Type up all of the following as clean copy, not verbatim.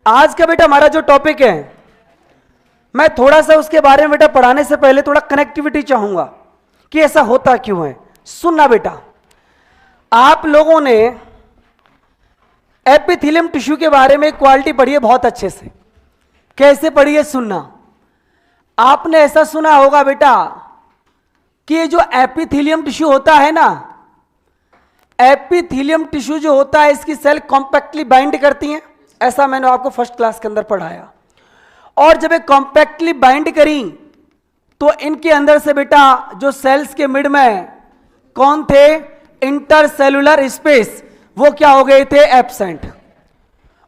आज का बेटा हमारा जो टॉपिक है, मैं थोड़ा सा उसके बारे में बेटा पढ़ाने से पहले थोड़ा कनेक्टिविटी चाहूंगा कि ऐसा होता क्यों है। सुनना बेटा, आप लोगों ने एपिथेलियम टिश्यू के बारे में क्वालिटी पढ़ी है बहुत अच्छे से। कैसे पढ़ी है सुनना। आपने ऐसा सुना होगा बेटा कि ये जो एपिथेलियम टिश्यू होता है ना, एपिथेलियम टिश्यू जो होता है इसकी सेल कॉम्पैक्टली बाइंड करती हैं। ऐसा मैंने आपको फर्स्ट क्लास के अंदर पढ़ाया। और जब ये कॉम्पैक्टली बाइंड करी तो इनके अंदर से बेटा जो सेल्स के मिड में कौन थे, इंटरसेलुलर स्पेस, वो क्या हो गए थे, एब्सेंट।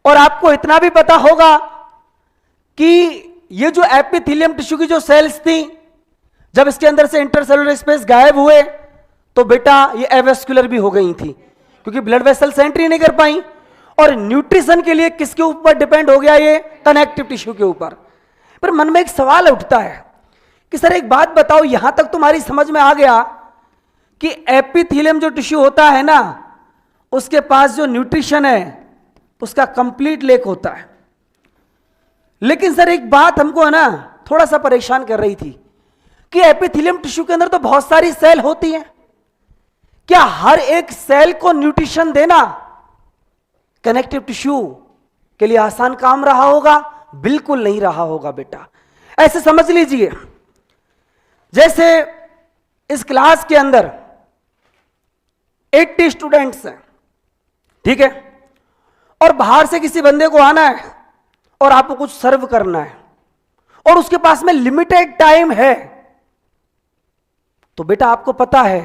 और आपको इतना भी पता होगा कि ये जो एपिथेलियम टिश्यू की जो सेल्स थी, जब इसके अंदर से इंटरसेलुलर स्पेस गायब हुए तो बेटा ये एवेस्कुलर भी हो गई थी, क्योंकि ब्लड वेसल्स एंट्री नहीं कर पाई। और न्यूट्रिशन के लिए किसके ऊपर डिपेंड हो गया, ये कनेक्टिव टिश्यू के ऊपर। पर मन में एक सवाल उठता है कि सर एक बात बताओ, यहां तक तुम्हारी समझ में आ गया कि एपिथेलियम जो टिश्यू होता है ना, उसके पास जो न्यूट्रिशन है उसका कंप्लीट लेक होता है। लेकिन सर एक बात हमको है ना थोड़ा सा परेशान कर रही थी कि एपिथेलियम टिश्यू के अंदर तो बहुत सारी सेल होती हैं, क्या हर एक सेल को न्यूट्रिशन देना कनेक्टिव टिश्यू के लिए आसान काम रहा होगा? बिल्कुल नहीं रहा होगा बेटा। ऐसे समझ लीजिए जैसे इस क्लास के अंदर 80 स्टूडेंट्स हैं, ठीक है, और बाहर से किसी बंदे को आना है और आपको कुछ सर्व करना है और उसके पास में लिमिटेड टाइम है, तो बेटा आपको पता है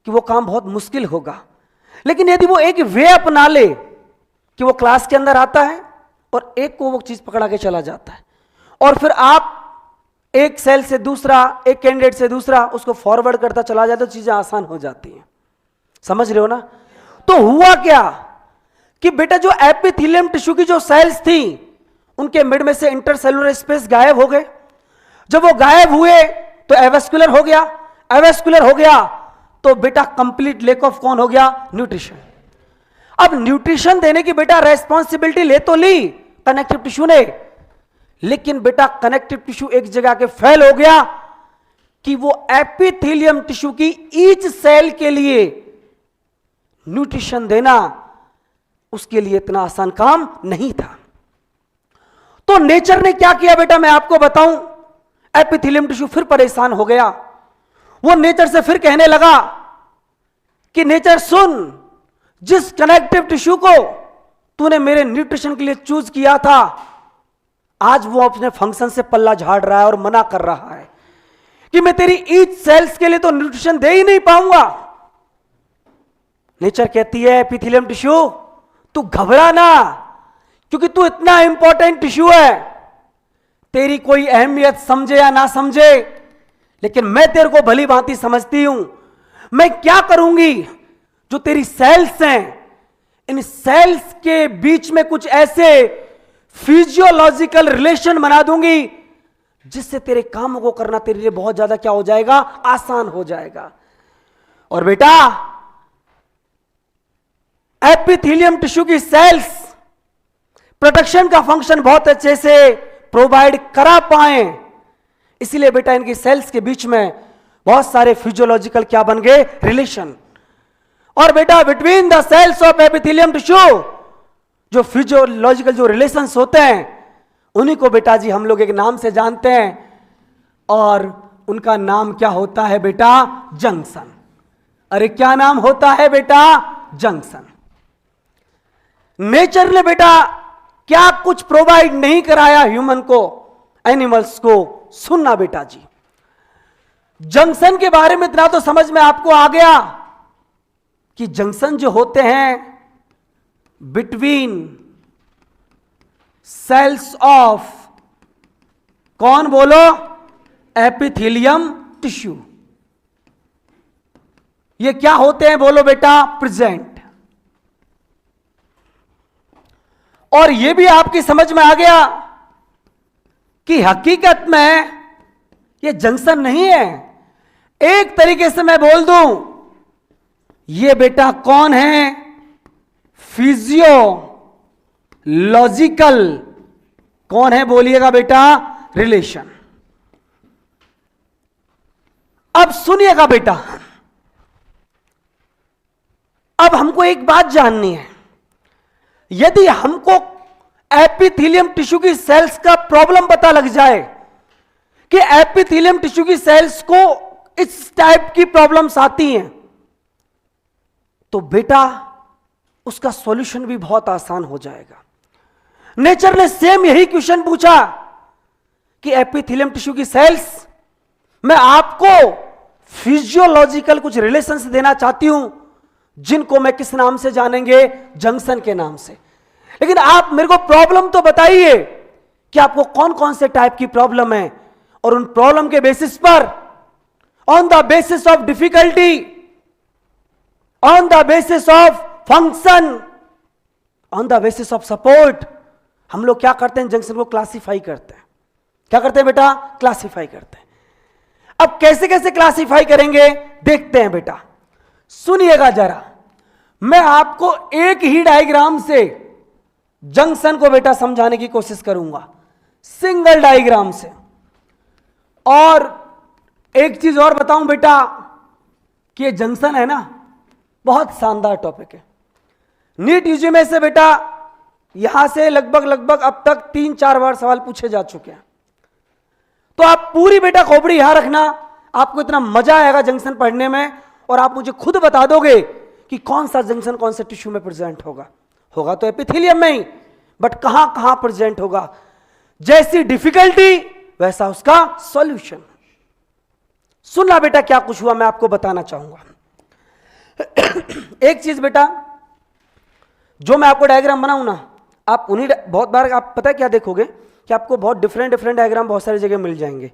कि वो काम बहुत मुश्किल होगा। लेकिन यदि वो एक वे अपना ले कि वो क्लास के अंदर आता है और एक को वो चीज पकड़ा के चला जाता है, और फिर आप एक सेल से दूसरा, एक कैंडिडेट से दूसरा उसको फॉरवर्ड करता चला जाए, तो चीजें आसान हो जाती हैं। समझ रहे हो ना? तो हुआ क्या कि बेटा जो एपिथेलियम टिश्यू की जो सेल्स थी उनके मिड में से इंटरसेलुलर स्पेस गायब हो गए। जब वो गायब हुए तो एवेस्कुलर हो गया, एवेस्कुलर हो गया तो बेटा कंप्लीट लैक ऑफ कौन हो गया, न्यूट्रिशन। अब न्यूट्रिशन देने की बेटा रेस्पॉन्सिबिलिटी ले तो ली कनेक्टिव टिश्यू ने, लेकिन बेटा कनेक्टिव टिश्यू एक जगह के फेल हो गया कि वो एपिथेलियम टिश्यू की ईच सेल के लिए न्यूट्रिशन देना उसके लिए इतना आसान काम नहीं था। तो नेचर ने क्या किया बेटा, मैं आपको बताऊं, एपिथेलियम टिश्यू फिर परेशान हो गया। वो नेचर से फिर कहने लगा कि नेचर सुन, जिस कनेक्टिव टिश्यू को तूने मेरे न्यूट्रिशन के लिए चूज किया था, आज वो अपने फंक्शन से पल्ला झाड़ रहा है और मना कर रहा है कि मैं तेरी ईच सेल्स के लिए तो न्यूट्रिशन दे ही नहीं पाऊंगा। नेचर कहती है एपिथेलियम टिश्यू तू घबरा ना, क्योंकि तू इतना इंपॉर्टेंट टिश्यू है, तेरी कोई अहमियत समझे या ना समझे, लेकिन मैं तेरे को भली भांति समझती हूं। मैं क्या करूंगी, जो तेरी सेल्स हैं, इन सेल्स के बीच में कुछ ऐसे फिजियोलॉजिकल रिलेशन बना दूंगी जिससे तेरे कामों को करना तेरे लिए बहुत ज्यादा क्या हो जाएगा, आसान हो जाएगा। और बेटा एपिथेलियम टिश्यू की सेल्स प्रोटेक्शन का फंक्शन बहुत अच्छे से प्रोवाइड करा पाए, इसीलिए बेटा इनकी सेल्स के बीच में बहुत सारे फिजियोलॉजिकल क्या बन गए, रिलेशन। और बेटा between the cells of epithelium tissue जो फिजियोलॉजिकल जो रिलेशंस होते हैं उन्हीं को बेटा जी हम लोग एक नाम से जानते हैं, और उनका नाम क्या होता है बेटा, जंक्शन। अरे क्या नाम होता है बेटा, जंक्शन। नेचर ने बेटा क्या कुछ प्रोवाइड नहीं कराया ह्यूमन को, एनिमल्स को। सुनना बेटा जी, जंक्शन के बारे में इतना तो समझ में आपको आ गया कि जंक्शन जो होते हैं बिटवीन सेल्स ऑफ कौन बोलो, एपिथेलियम टिश्यू, ये क्या होते हैं बोलो बेटा, प्रेजेंट। और यह भी आपकी समझ में आ गया कि हकीकत में यह जंक्शन नहीं है। एक तरीके से मैं बोल दूं, ये बेटा कौन है, फिजियोलॉजिकल कौन है बोलिएगा बेटा? रिलेशन। अब सुनिएगा बेटा, अब हमको एक बात जाननी है। यदि हमको एपिथेलियम टिश्यू की सेल्स का प्रॉब्लम पता लग जाए कि एपिथेलियम टिश्यू की सेल्स को इस टाइप की प्रॉब्लम्स आती हैं, तो बेटा उसका सॉल्यूशन भी बहुत आसान हो जाएगा। नेचर ने सेम यही क्वेश्चन पूछा कि एपिथेलियम टिश्यू की सेल्स, मैं आपको फिजियोलॉजिकल कुछ रिलेशंस देना चाहती हूं जिनको मैं किस नाम से जानेंगे? जंक्शन के नाम से। लेकिन आप मेरे को प्रॉब्लम तो बताइए कि आपको कौन कौन से टाइप की प्रॉब्लम है, और उन प्रॉब्लम के बेसिस पर, on the basis of difficulty, on the basis of function, on the basis of support, हम लोग क्या करते हैं? जंक्शन को क्लासिफाई करते हैं। क्या करते हैं बेटा? क्लासिफाई करते हैं। अब कैसे कैसे क्लासिफाई करेंगे देखते हैं बेटा। सुनिएगा जरा, मैं आपको एक ही डायग्राम से जंक्शन को बेटा समझाने की कोशिश करूंगा, सिंगल डायग्राम से। और एक चीज और बताऊं बेटा कि ये जंक्शन है ना, बहुत शानदार टॉपिक है। नीट यूजी में से बेटा यहां से लगभग अब तक 3-4 बार सवाल पूछे जा चुके हैं। तो आप पूरी बेटा खोपड़ी यहां रखना, आपको इतना मजा आएगा जंक्शन पढ़ने में, और आप मुझे खुद बता दोगे कि कौन सा जंक्शन कौन से टिश्यू में प्रेजेंट होगा। होगा तो एपिथेलियम में ही, बट कहां कहां प्रेजेंट होगा। जैसी डिफिकल्टी वैसा उसका सॉल्यूशन। सुनना बेटा क्या कुछ हुआ, मैं आपको बताना चाहूंगा। एक चीज बेटा, जो मैं आपको डायग्राम बनाऊं ना, आप उन्हीं, बहुत बार आप पता है क्या देखोगे कि आपको बहुत डिफरेंट डायग्राम बहुत सारी जगह मिल जाएंगे।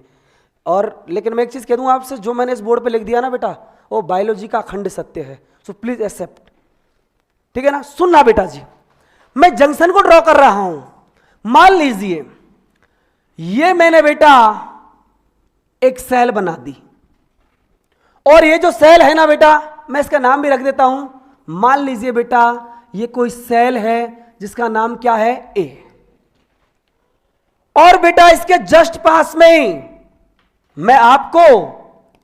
और लेकिन मैं एक चीज कह दूं आपसे, जो मैंने इस बोर्ड पे लिख दिया ना बेटा, वो बायोलॉजी का अखंड सत्य है। सो प्लीज एक्सेप्ट, ठीक है ना? सुनना बेटा जी, मैं जंक्शन को ड्रॉ कर रहा हूं। मान लीजिए ये मैंने बेटा एक सेल बना दी, और ये जो सेल है ना बेटा, मैं इसका नाम भी रख देता हूं। मान लीजिए बेटा ये कोई सेल है जिसका नाम क्या है? ए। और बेटा इसके जस्ट पास में मैं आपको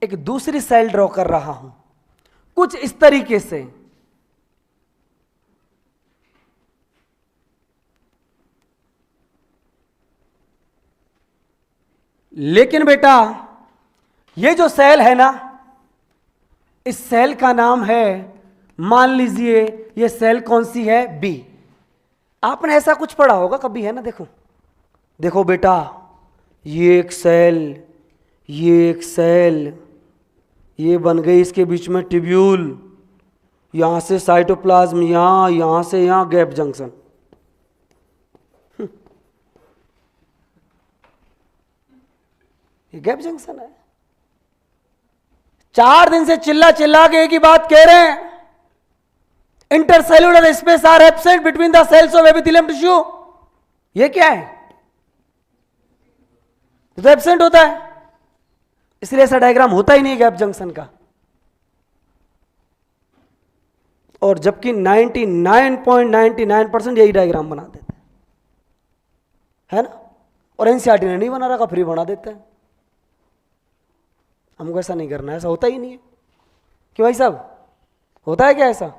एक दूसरी सेल ड्रॉ कर रहा हूं, कुछ इस तरीके से। लेकिन बेटा ये जो सेल है ना, इस सेल का नाम है, मान लीजिए ये सेल कौन सी है? बी। आपने ऐसा कुछ पढ़ा होगा कभी, है ना? देखो देखो बेटा, ये एक सेल, ये एक सेल, ये बन गई इसके बीच में ट्यूब्यूल, यहां से साइटोप्लाज्म, यहां से यहां गैप जंक्शन। ये गैप जंक्शन है। 4 दिन से चिल्ला चिल्ला के एक ही बात कह रहे हैं, intercellular space are absent between the cells of epithelium tissue. ये क्या है? तो एब्सेंट होता है, इसलिए ऐसा डायग्राम होता ही नहीं गैप जंक्शन का। और जबकि 99.99% यही डायग्राम बना देते हैं, है ना? और एनसीईआरटी ने नहीं बना रखा, फ्री बना देते हैं। हमको ऐसा नहीं करना है, ऐसा होता ही नहीं है। क्यों भाई साहब, होता है क्या ऐसा?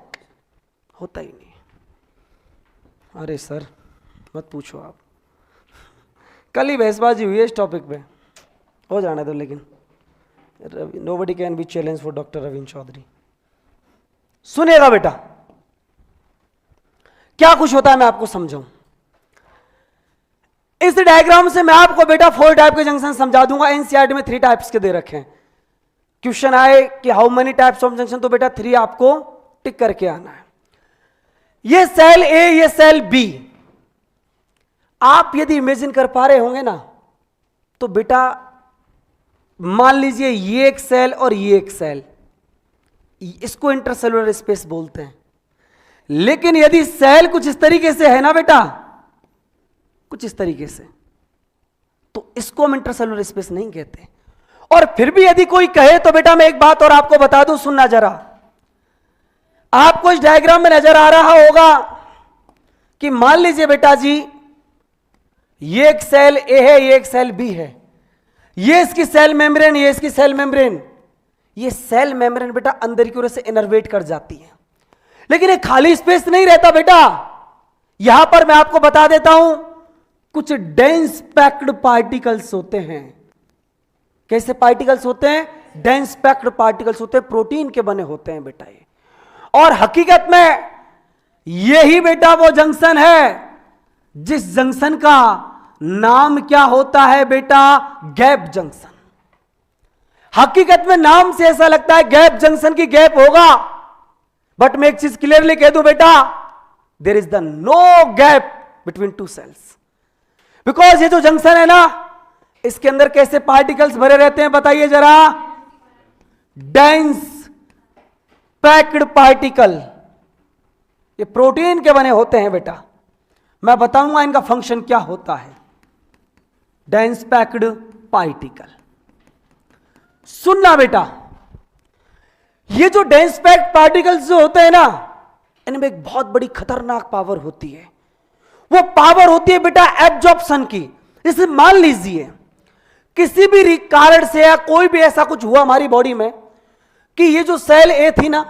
होता ही नहीं है। अरे सर मत पूछो आप, कल ही बहसबाजी हुई है इस टॉपिक पे, हो जाना दो। लेकिन nobody can be challenge for doctor Ravindra Chaudhary. सुनिएगा बेटा क्या कुछ होता है, मैं आपको समझाऊं। इस डायग्राम से मैं आपको बेटा 4 टाइप के जंक्शन समझा दूंगा। एनसीईआरटी में 3 टाइप्स के दे रखे हैं। क्वेश्चन आए कि how many types of junction, तो बेटा 3 आपको टिक करके आना है। ये सेल ए, ये सेल बी, आप यदि इमेजिन कर पा रहे होंगे ना, तो बेटा मान लीजिए ये एक सेल और ये एक सेल, इसको इंटरसेलुलर स्पेस बोलते हैं। लेकिन यदि सेल कुछ इस तरीके से है ना बेटा, कुछ इस तरीके से, तो इसको हम इंटरसेलुलर स्पेस नहीं कहते। और फिर भी यदि कोई कहे तो बेटा मैं एक बात और आपको बता दूं, सुनना जरा। आपको इस डायग्राम में नजर आ रहा होगा कि मान लीजिए बेटा जी ये एक सेल ए है, ये एक सेल बी है, ये इसकी सेल मेम्ब्रेन, ये इसकी सेल मेम्ब्रेन। ये सेल मेम्ब्रेन बेटा अंदर की ओर से इनर्वेट कर जाती है, लेकिन एक खाली स्पेस नहीं रहता बेटा। यहां पर मैं आपको बता देता हूं, कुछ डेंस पैक्ड पार्टिकल्स होते हैं। कैसे पार्टिकल्स होते हैं? डेंस पैक्ड पार्टिकल्स होते हैं, प्रोटीन के बने होते हैं बेटा ये। और हकीकत में यही बेटा वो जंक्शन है जिस जंक्शन का नाम क्या होता है बेटा? Gap junction. हकीकत में नाम से ऐसा लगता है गैप जंक्शन की गैप होगा, बट मैं एक चीज क्लियरली कह दूं बेटा, there is the no gap between two cells. Because ये जो जंक्शन है ना, इसके अंदर कैसे पार्टिकल्स भरे रहते हैं बताइए जरा? Dense packed particle. ये प्रोटीन के बने होते हैं बेटा। मैं बताऊंगा इनका फंक्शन क्या होता है। डेंस पैक्ड पार्टिकल, सुनना बेटा, ये जो डेंस पैक्ड पार्टिकल्स जो होते हैं ना, इनमें एक बहुत बड़ी खतरनाक पावर होती है। वो पावर होती है बेटा एब्जॉर्प्शन की। जैसे मान लीजिए किसी भी कारण से या कोई भी ऐसा कुछ हुआ हमारी बॉडी में कि ये जो सेल ए थी ना,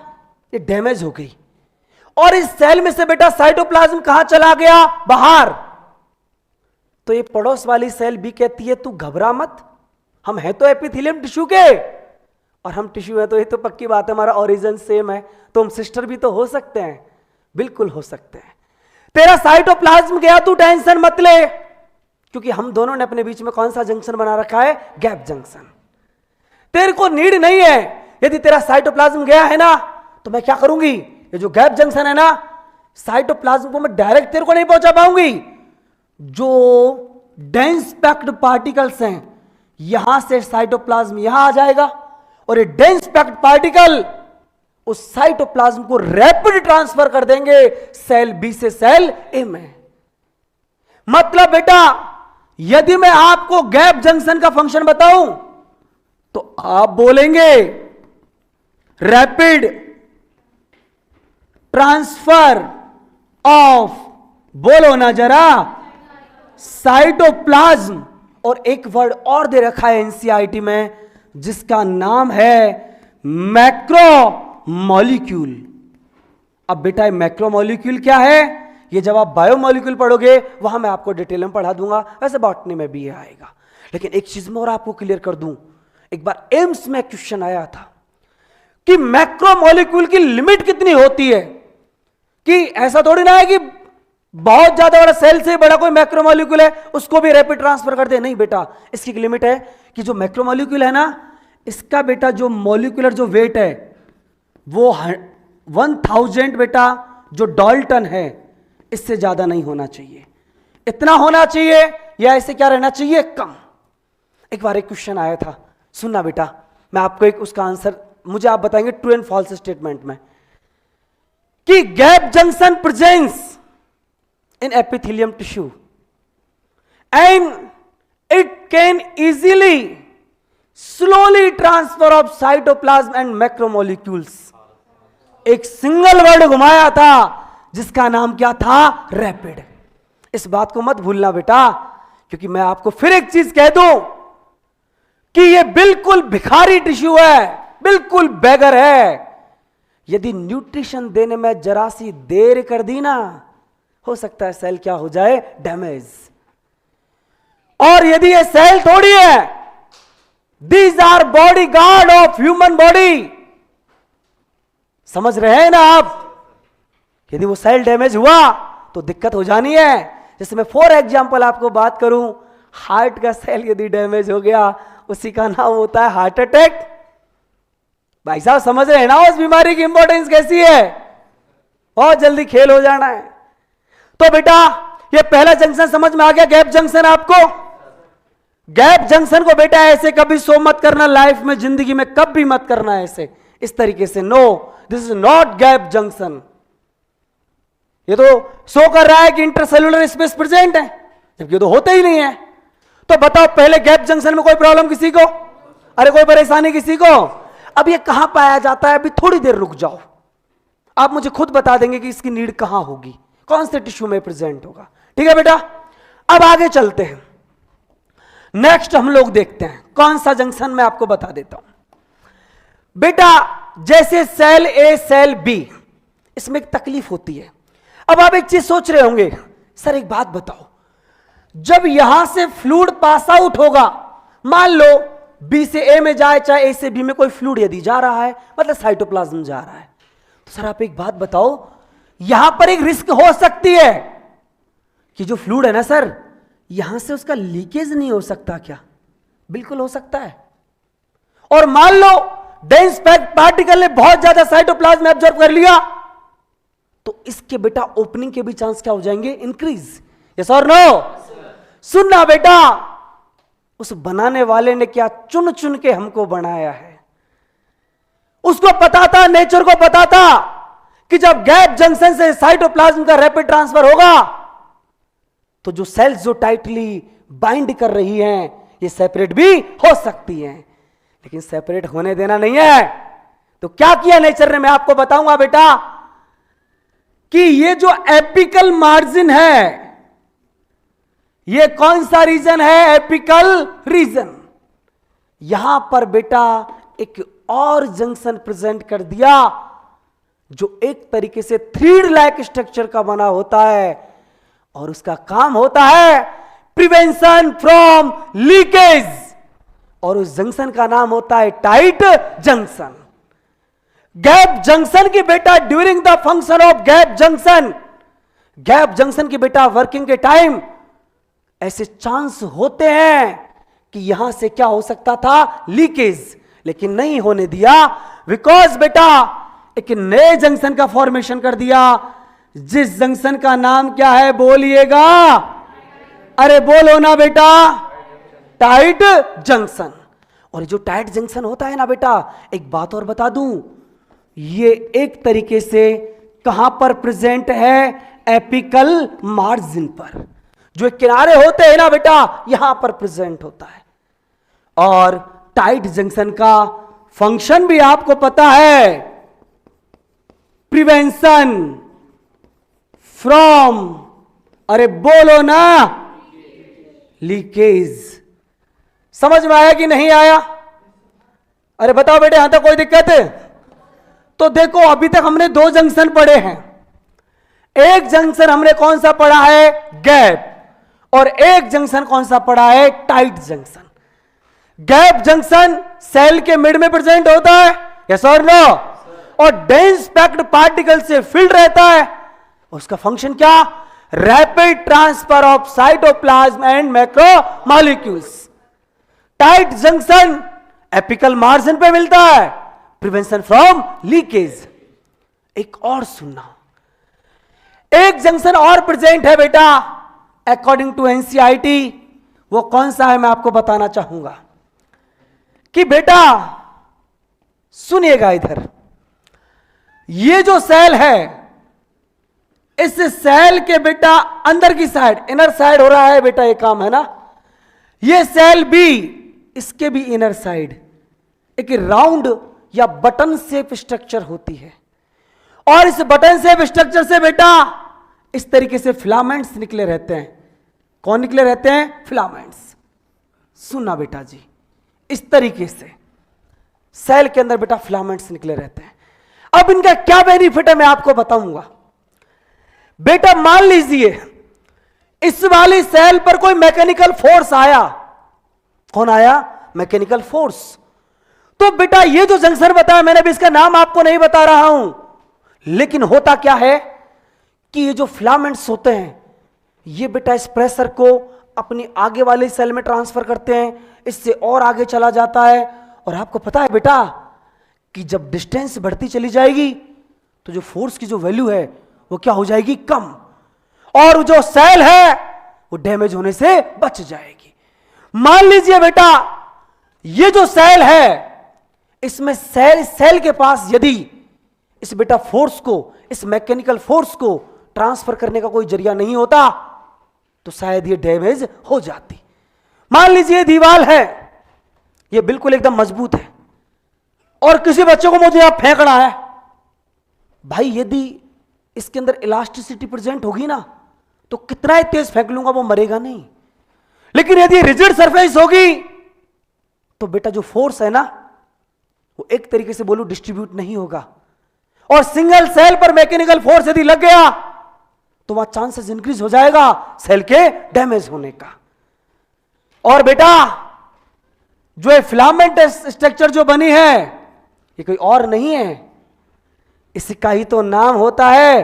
ये डैमेज हो गई, और इस सेल में से बेटा साइटोप्लाज्म कहां चला गया? बाहर। तो ये पड़ोस वाली सेल भी कहती है तू घबरा मत, हम हैं तो एपिथेलियम टिश्यू के, और हम टिश्यू है तो ये तो पक्की बात है, हमारा ओरिजिन सेम है, तो हम सिस्टर भी तो हो सकते हैं। बिल्कुल हो सकते हैं। तेरा साइटोप्लाज्म गया, तू टेंशन मत ले, क्योंकि हम दोनों ने अपने बीच में कौन सा जंक्शन बना रखा है? Gap junction. तेरे को नीड नहीं है, यदि तेरा साइटोप्लाज्म गया है ना, तो मैं क्या करूंगी? ये जो गैप जंक्शन है ना, साइटोप्लाज्म को मैं डायरेक्ट तेरे को नहीं पहुंचा पाऊंगी। जो डेंस पैक्ड पार्टिकल्स हैं, यहां से साइटोप्लाज्म यहां आ जाएगा, और ये डेंस पैक्ड पार्टिकल उस साइटोप्लाज्म को रैपिड ट्रांसफर कर देंगे सेल बी से सेल ए में। मतलब बेटा, यदि मैं आपको गैप जंक्शन का फंक्शन बताऊं तो आप बोलेंगे रैपिड ट्रांसफर ऑफ, बोलो ना जरा, साइटोप्लाज्म। और एक वर्ड और दे रखा है एनसीईआरटी में, जिसका नाम है मैक्रोमोलिक्यूल। अब बेटा ये मैक्रोमोलिक्यूल क्या है? ये जब आप बायोमोलिक्यूल पढ़ोगे वहां मैं आपको डिटेल में पढ़ा दूंगा, वैसे बॉटनी में भी ये आएगा। लेकिन एक चीज में और आपको क्लियर कर दूं, एक बार एम्स में क्वेश्चन आया था कि मैक्रोमोलिक्यूल की लिमिट कितनी होती है, कि ऐसा थोड़ी ना है कि बहुत ज्यादा बड़ा सेल से बड़ा कोई मैक्रोमोलिक्यूल है उसको भी रैपिड ट्रांसफर कर दे। नहीं बेटा, इसकी लिमिट है कि जो मैक्रोमोलिक्यूल है ना, इसका बेटा जो मॉलिक्यूलर जो वेट है वो 1000 बेटा जो डाल्टन है, इससे ज्यादा नहीं होना चाहिए। इतना होना चाहिए, या इससे क्या रहना चाहिए? कम। एक बार एक क्वेश्चन आया था, सुनना बेटा, मैं आपको एक उसका आंसर मुझे आप बताएंगे ट्रू एंड फॉल्स स्टेटमेंट में, कि gap junction presence in epithelium tissue and it can easily slowly transfer of cytoplasm and macromolecules। एक सिंगल वर्ड घुमाया था जिसका नाम क्या था? रैपिड। इस बात को मत भूलना बेटा, क्योंकि मैं आपको फिर एक चीज कह दूं कि ये बिल्कुल भिखारी टिश्यू है, बिल्कुल बेगर है। यदि न्यूट्रिशन देने में जरा सी देर कर दी ना, हो सकता है सेल क्या हो जाए? डैमेज। और यदि ये सेल थोड़ी है, these our body guard of human body. समझ रहे हैं ना आप? यदि वो सेल डैमेज हुआ तो दिक्कत हो जानी है। जैसे मैं फॉर एग्जांपल आपको बात करूं, हार्ट का सेल यदि डैमेज हो गया, उसी का नाम होता है हार्ट अटैक। भाई साहब समझ रहे हैं ना उस बीमारी की इंपॉर्टेंस कैसी है? बहुत जल्दी खेल हो जाना है। तो बेटा ये पहला जंक्शन समझ में आ गया, गैप जंक्शन। आपको गैप जंक्शन को बेटा ऐसे कभी शो मत करना, लाइफ में जिंदगी में कभी मत करना ऐसे इस तरीके से। No, this is not gap junction. ये तो शो कर रहा है कि इंटरसेलुलर स्पेस प्रेजेंट है, जबकि ये तो होते ही नहीं है। तो बताओ पहले गैप जंक्शन में कोई प्रॉब्लम किसी को? अरे कोई परेशानी किसी को? अब ये कहां पाया जाता है? अभी थोड़ी देर रुक जाओ, आप मुझे खुद बता देंगे कि इसकी नीड कहां होगी, कौन से टिश्यू में प्रेजेंट होगा। ठीक है बेटा, अब आगे चलते हैं, नेक्स्ट हम लोग देखते हैं कौन सा जंक्शन मैं आपको बता देता हूं। बेटा जैसे सेल ए सेल बी, इसमें एक तकलीफ होती है। अब आप एक चीज सोच रहे होंगे, सर एक बात बताओ, जब यहां से फ्लूइड पास आउट होगा, मान लो बी से ए में जाए चाहे ए से बी में कोई फ्लूइड यदि जा रहा है, मतलब साइटोप्लाज्म जा रहा है, तो सर आप एक बात बताओ, यहां पर एक रिस्क हो सकती है कि जो फ्लूइड है ना सर, यहां से उसका लीकेज नहीं हो सकता क्या? बिल्कुल हो सकता है। और मान लो डेंस पैक्ड पार्टिकल ने बहुत ज्यादा साइटोप्लाज्म में एब्जॉर्ब कर लिया, तो इसके बेटा ओपनिंग के भी चांस क्या हो जाएंगे? इंक्रीज। यस और नो? सुनना बेटा, उस बनाने वाले ने क्या चुन चुन के हमको बनाया है। उसको पता था, नेचर को पता था कि जब गैप जंक्शन से साइटोप्लाज्म का रैपिड ट्रांसफर होगा तो जो सेल्स जो टाइटली बाइंड कर रही हैं ये सेपरेट भी हो सकती हैं, लेकिन सेपरेट होने देना नहीं है। तो क्या किया नेचर ने, मैं आपको बताऊंगा बेटा, कि ये जो एपिकल मार्जिन है, ये कौन सा रीजन है? Apical region. यहां पर बेटा एक और जंक्शन प्रेजेंट कर दिया जो एक तरीके से थ्रीड लाइक स्ट्रक्चर का बना होता है, और उसका काम होता है प्रिवेंशन फ्रॉम लीकेज, और उस जंक्शन का नाम होता है टाइट जंक्शन। गैप जंक्शन की बेटा during the function of gap junction की बेटा वर्किंग के टाइम ऐसे चांस होते हैं कि यहां से क्या हो सकता था? लीकेज, लेकिन नहीं होने दिया, बिकॉज बेटा एक नए जंक्शन का फॉर्मेशन कर दिया, जिस जंक्शन का नाम क्या है? बोलिएगा, अरे बोलो ना बेटा, टाइट जंक्शन। और जो टाइट जंक्शन होता है ना बेटा, एक बात और बता दूं, ये एक तरीके से कहां पर प्रेजेंट है? एपिकल मार्जिन पर। जो किनारे होते हैं ना बेटा, यहां पर प्रेजेंट होता है। और टाइट जंक्शन का फंक्शन भी आपको पता है, प्रिवेंशन फ्रॉम, अरे बोलो ना, लीकेज। समझ में आया कि नहीं आया? अरे बताओ बेटे, यहां तक कोई दिक्कत है? तो देखो अभी तक हमने दो जंक्शन पढ़े हैं। एक जंक्शन हमने कौन सा पढ़ा है? गैप। और एक जंक्शन कौन सा पढ़ा है? Tight junction. Gap junction cell के मिड में प्रेजेंट होता है, यस और नो? और डेंस पैक्ड पार्टिकल से फिल्ड रहता है। उसका फंक्शन क्या? Rapid transfer of cytoplasm and macromolecules. Tight junction apical margin पे मिलता है, प्रिवेंशन फ्रॉम लीकेज। एक और सुनना, एक जंक्शन और प्रेजेंट है बेटा अकॉर्डिंग टू एनसीईआरटी। वो कौन सा है मैं आपको बताना चाहूंगा कि बेटा सुनिएगा इधर, ये जो सेल है, इस सेल के बेटा अंदर की साइड, इनर साइड हो रहा है बेटा, ये काम है ना। ये सेल बी, इसके भी इनर साइड एक राउंड या बटन शेप स्ट्रक्चर होती है, और इस बटन शेप स्ट्रक्चर से बेटा इस तरीके से फिलामेंट्स निकले रहते हैं। कौन निकले रहते हैं? फिलामेंट्स। सुनना बेटा जी, इस तरीके से सेल के अंदर बेटा फिलामेंट्स निकले रहते हैं। अब इनका क्या बेनिफिट है मैं आपको बताऊंगा। बेटा मान लीजिए इस वाली सेल पर कोई मैकेनिकल फोर्स आया। कौन आया? Mechanical force. तो बेटा ये जो जंक्शन बताया मैंने, भी इसका नाम आपको नहीं बता रहा हूं, लेकिन होता क्या है कि ये जो फिलामेंट्स होते हैं, ये बेटा इस प्रेशर को अपनी आगे वाली सेल में ट्रांसफर करते हैं, इससे और आगे चला जाता है। और आपको पता है बेटा कि जब डिस्टेंस बढ़ती चली जाएगी तो जो फोर्स की जो वैल्यू है वो क्या हो जाएगी? कम, और जो सेल है वो डैमेज होने से बच जाएगी। मान लीजिए बेटा ये जो सेल है, इसमें सेल के पास यदि इस बेटा फोर्स को, इस मैकेनिकल फोर्स को ट्रांसफर करने का कोई जरिया नहीं होता तो शायद ये डैमेज हो जाती। मान लीजिए दीवार है, ये बिल्कुल एकदम मजबूत है, और किसी बच्चे को मुझे यहां फेंकना है। भाई यदि इसके अंदर इलास्टिसिटी प्रेजेंट होगी ना, तो कितना ही तेज फेंक लूंगा वो मरेगा नहीं। लेकिन यदि रिजिड सरफेस होगी तो बेटा जो फोर्स है ना वो एक तरीके से बोलूं डिस्ट्रीब्यूट नहीं होगा, और सिंगल सेल पर मैकेनिकल फोर्स यदि लग गया तो वहां चांसेस इंक्रीज हो जाएगा सेल के डैमेज होने का। और बेटा जो ये फिलामेंट स्ट्रक्चर जो बनी है ये कोई और नहीं है, इसका ही तो नाम होता है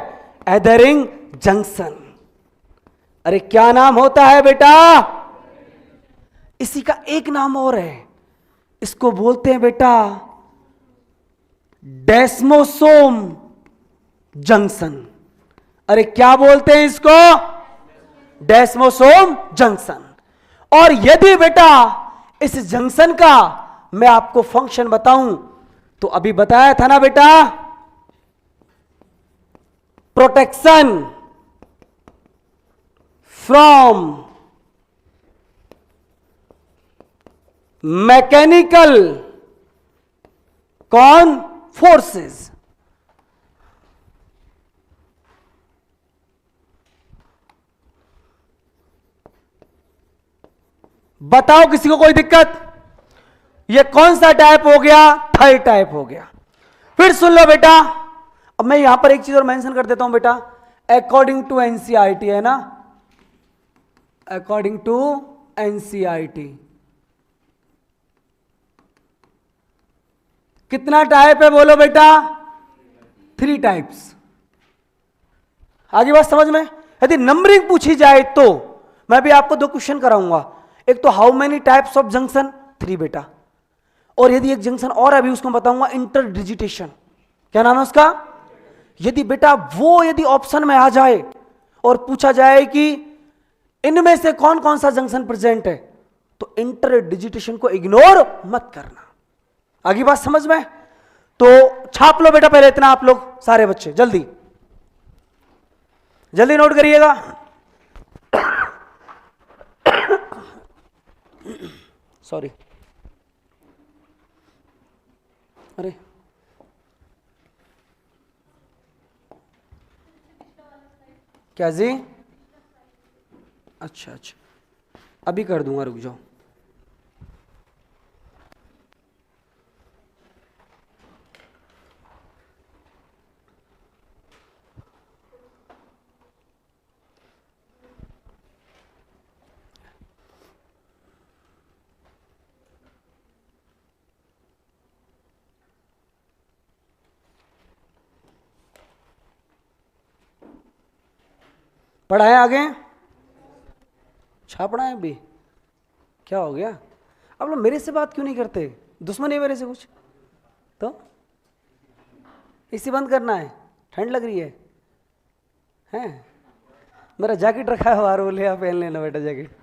एदरिंग जंक्शन। अरे क्या नाम होता है बेटा? इसी का एक नाम और है, इसको बोलते हैं बेटा डेस्मोसोम जंक्शन। अरे क्या बोलते हैं इसको? डेस्मोसोम जंक्शन। और यदि बेटा इस जंक्शन का मैं आपको फंक्शन बताऊं तो अभी बताया था ना बेटा, प्रोटेक्शन फ्रॉम मैकेनिकल कौन फोर्सेस। बताओ किसी को कोई दिक्कत? ये कौन सा टाइप हो गया? थर्ड टाइप हो गया। फिर सुन लो बेटा, अब मैं यहां पर एक चीज और मेंशन कर देता हूं बेटा, अकॉर्डिंग टू एनसीईआरटी है ना, अकॉर्डिंग टू एनसीईआरटी कितना टाइप है बोलो बेटा? 3 टाइप्स। आगे बात समझ में? यदि नंबरिंग पूछी जाए तो मैं भी आपको 2 क्वेश्चन कराऊंगा। एक तो how many types of junction, 3 बेटा, और यदि एक जंक्शन और अभी उसको बताऊंगा इंटरडिजिटेशन, क्या नाम है उसका? यदि बेटा वो यदि ऑप्शन में आ जाए और पूछा जाए कि इनमें से कौन कौन सा जंक्शन प्रेजेंट है तो इंटरडिजिटेशन को इग्नोर मत करना। आगे बात समझ में? तो छाप लो बेटा पहले इतना, आप लोग सारे बच्चे जल्दी जल्दी नोट करिएगा। सॉरी, अरे क्या जी? अच्छा अच्छा, अभी कर दूंगा, रुक जाओ। पढ़ाएं आगे? छापना है अभी? क्या हो गया? आप लोग मेरे से बात क्यों नहीं करते? दुश्मन है मेरे से कुछ? तो इसी बंद करना है? ठंड लग रही है? हैं? मेरा जैकेट रखा है बाहर, बोले आप पहन लेना बेटा जैकेट।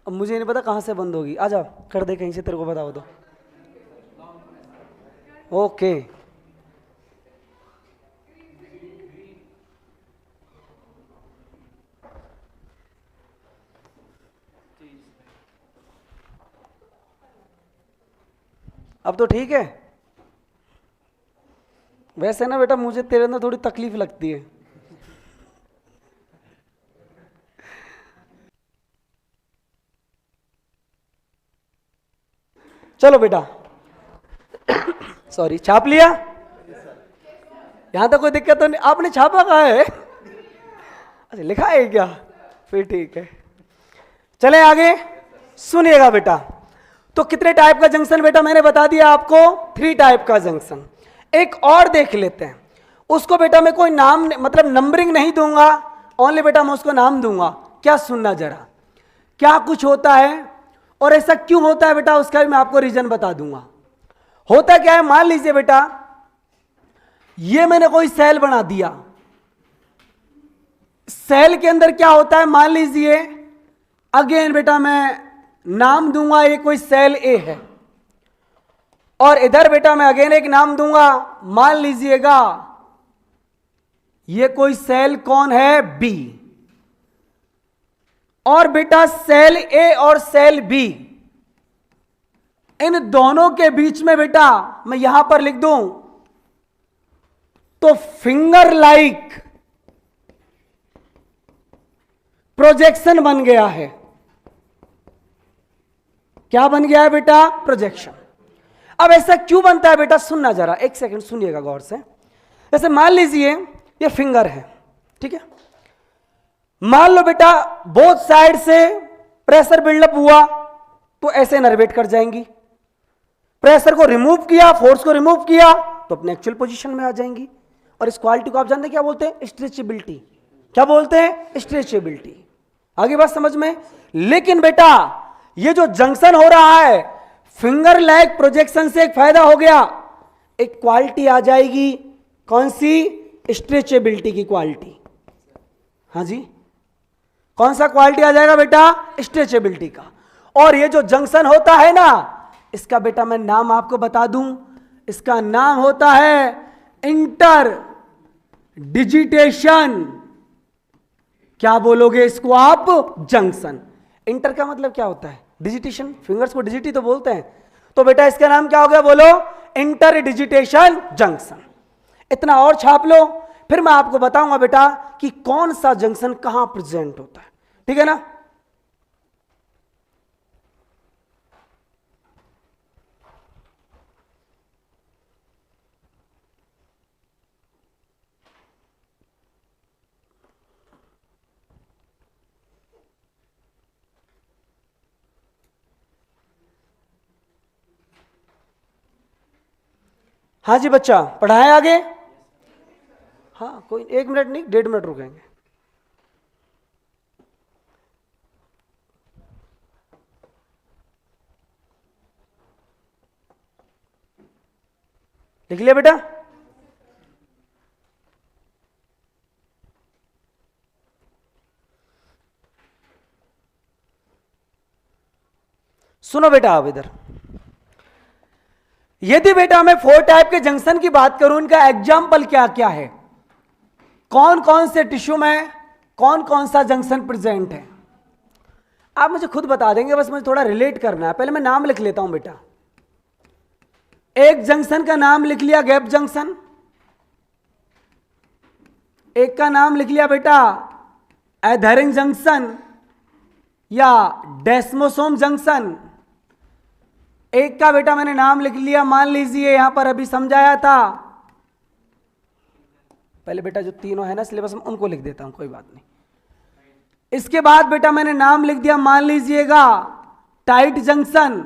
अब मुझे नहीं पता कहाँ से बंद होगी, आ जाओ कर दे कहीं से, तेरे को बताओ तो। ओके अब तो ठीक है। वैसे ना बेटा मुझे तेरे अंदर थोड़ी तकलीफ लगती है। चलो बेटा, सॉरी, छाप लिया? यहां तक कोई दिक्कत तो नहीं? आपने छापा कहाँ है? अच्छा लिखा है क्या? फिर ठीक है, चले आगे। सुनिएगा बेटा, तो कितने टाइप का जंक्शन बेटा मैंने बता दिया आपको? 3 टाइप का जंक्शन। एक और देख लेते हैं, उसको बेटा मैं कोई नाम मतलब नंबरिंग नहीं दूंगा, ओनली बेटा मैं उसको नाम दूंगा। क्या सुनना जरा, क्या कुछ होता है और ऐसा क्यों होता है बेटा, उसका भी मैं आपको रीजन बता दूंगा। होता क्या है, मान लीजिए बेटा ये मैंने कोई सेल बना दिया, सेल के अंदर क्या होता है, मान लीजिए अगेन बेटा मैं नाम दूंगा ये कोई सेल ए है, और इधर बेटा मैं अगेन एक नाम दूंगा, मान लीजिएगा ये कोई सेल कौन है, बी। और बेटा सेल ए और सेल बी, इन दोनों के बीच में बेटा मैं यहां पर लिख दूं तो फिंगर लाइक प्रोजेक्शन बन गया है। क्या बन गया है बेटा? प्रोजेक्शन। अब ऐसा क्यों बनता है बेटा? सुनना जरा, एक सेकंड सुनिएगा गौर से। जैसे मान लीजिए ये फिंगर है, ठीक है। मान लो बेटा बोथ साइड से प्रेशर बिल्डअप हुआ तो ऐसे इनर्वेट कर जाएंगी। प्रेशर को रिमूव किया, फोर्स को रिमूव किया तो अपने एक्चुअल पोजीशन में आ जाएंगी। और इस क्वालिटी को आप जानते हैं क्या बोलते हैं? स्ट्रेचेबिलिटी। क्या बोलते हैं? स्ट्रेचेबिलिटी। आगे बात समझ में? लेकिन बेटा ये जो जंक्शन हो रहा है, फिंगर लैग प्रोजेक्शन से एक फायदा हो गया, एक क्वालिटी आ जाएगी। कौन सी? स्ट्रेचेबिलिटी की क्वालिटी। हाँ जी, कौन सा क्वालिटी आ जाएगा बेटा? स्ट्रेचेबिलिटी का। और ये जो जंक्शन होता है ना, इसका बेटा मैं नाम आपको बता दूं, इसका नाम होता है इंटर डिजिटेशन। क्या बोलोगे इसको आप? जंक्शन। इंटर का मतलब क्या होता है? डिजिटेशन। फिंगर्स को डिजिटी तो बोलते हैं, तो बेटा इसका नाम क्या हो गया? बोलो, इंटर डिजिटेशन जंक्शन। इतना और छाप लो, फिर मैं आपको बताऊंगा बेटा कि कौन सा जंक्शन कहां प्रेजेंट होता है। ठीक है ना? हाँ जी बच्चा, पढ़ाएं आगे। हाँ, कोई 1 मिनट नहीं, 1.5 मिनट रुकेंगे। लिख लिया बेटा? सुनो बेटा आप इधर, यदि बेटा मैं 4 टाइप के जंक्शन की बात करूं, इनका एग्जाम्पल क्या क्या है, कौन कौन से टिश्यू में कौन कौन सा जंक्शन प्रेजेंट है, आप मुझे खुद बता देंगे। बस मुझे थोड़ा रिलेट करना है। पहले मैं नाम लिख लेता हूं बेटा। एक जंक्शन का नाम लिख लिया गैप जंक्शन, एक का नाम लिख लिया बेटा एडहेरिंग जंक्शन या डेस्मोसोम जंक्शन, एक का बेटा मैंने नाम लिख लिया, मान लीजिए यहां पर अभी समझाया था। पहले बेटा जो तीनों है ना सिलेबस में, उनको लिख देता हूं, कोई बात नहीं। इसके बाद बेटा मैंने नाम लिख दिया, मान लीजिएगा टाइट जंक्शन,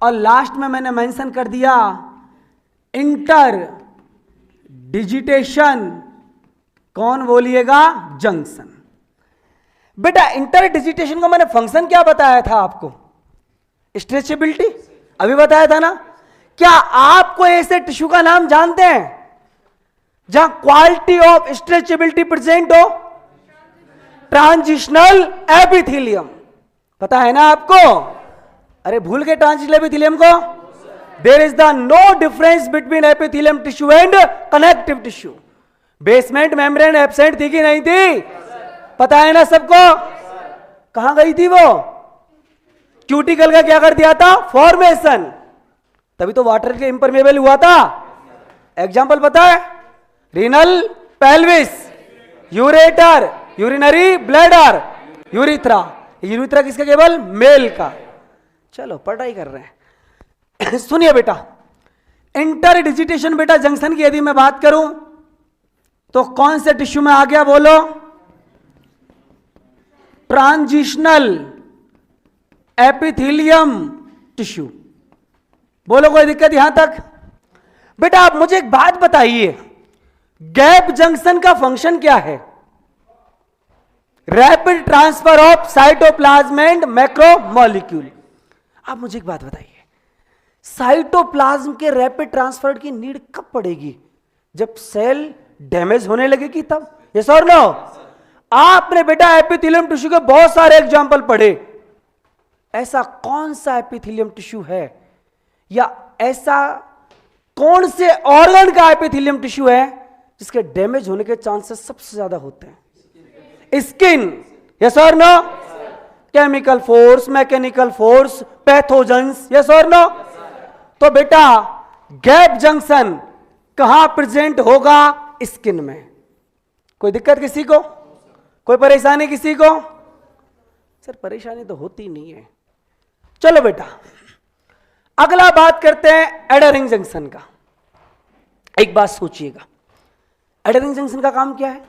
और लास्ट में मैंने मेंशन कर दिया इंटर डिजिटेशन, कौन बोलिएगा? जंक्शन। बेटा इंटर डिजिटेशन को मैंने फंक्शन क्या बताया था आपको? स्ट्रेचेबिलिटी। अभी बताया था ना। क्या आपको ऐसे टिश्यू का नाम जानते हैं जहां क्वालिटी ऑफ स्ट्रेचेबिलिटी प्रेजेंट हो? ट्रांजिशनल एपिथेलियम, पता है ना आपको? अरे भूल गए ट्रांजिशनल एपिथेलियम को? There is the no difference between epithelium tissue and connective tissue. Basement membrane absent थी कि नहीं थी? पता है ना सबको? कहां गई थी वो? क्यूटिकल का क्या कर दिया था? फॉर्मेशन। तभी तो वाटर के इम्परमेबल हुआ था। एग्जाम्पल पता है? Renal pelvis, ureter, urinary bladder, urethra. Urethra किसका? केवल मेल का। चलो पढ़ाई कर रहे हैं। सुनिए बेटा, इंटर डिजिटेशन बेटा जंक्शन की यदि मैं बात करूं तो कौन से टिश्यू में आ गया? बोलो, ट्रांजिशनल एपिथेलियम टिश्यू। बोलो, कोई दिक्कत यहां तक? बेटा आप मुझे एक बात बताइए, गैप जंक्शन का फंक्शन क्या है? Rapid transfer of cytoplasm and macromolecule. आप मुझे एक बात बताइए, साइटोप्लाज्म के रैपिड ट्रांसफर की नीड कब पड़ेगी? जब सेल डैमेज होने लगेगी तब। यस और नो? आपने बेटा एपिथेलियम टिश्यू के बहुत सारे एग्जांपल पढ़े। ऐसा कौन सा एपिथेलियम टिश्यू है या ऐसा कौन से ऑर्गन का एपिथेलियम टिश्यू है जिसके डैमेज होने के चांसेस सबसे ज्यादा होते हैं? स्किन। यस और no? Chemical force, mechanical force, pathogens. Yes और नो? तो बेटा गैप जंक्शन कहां प्रेजेंट होगा? स्किन में। कोई दिक्कत किसी को? कोई परेशानी किसी को? सर परेशानी तो होती नहीं है। चलो बेटा, अगला बात करते हैं एडरिंग जंक्शन का। एक बात सोचिएगा, एडरिंग जंक्शन का काम क्या है?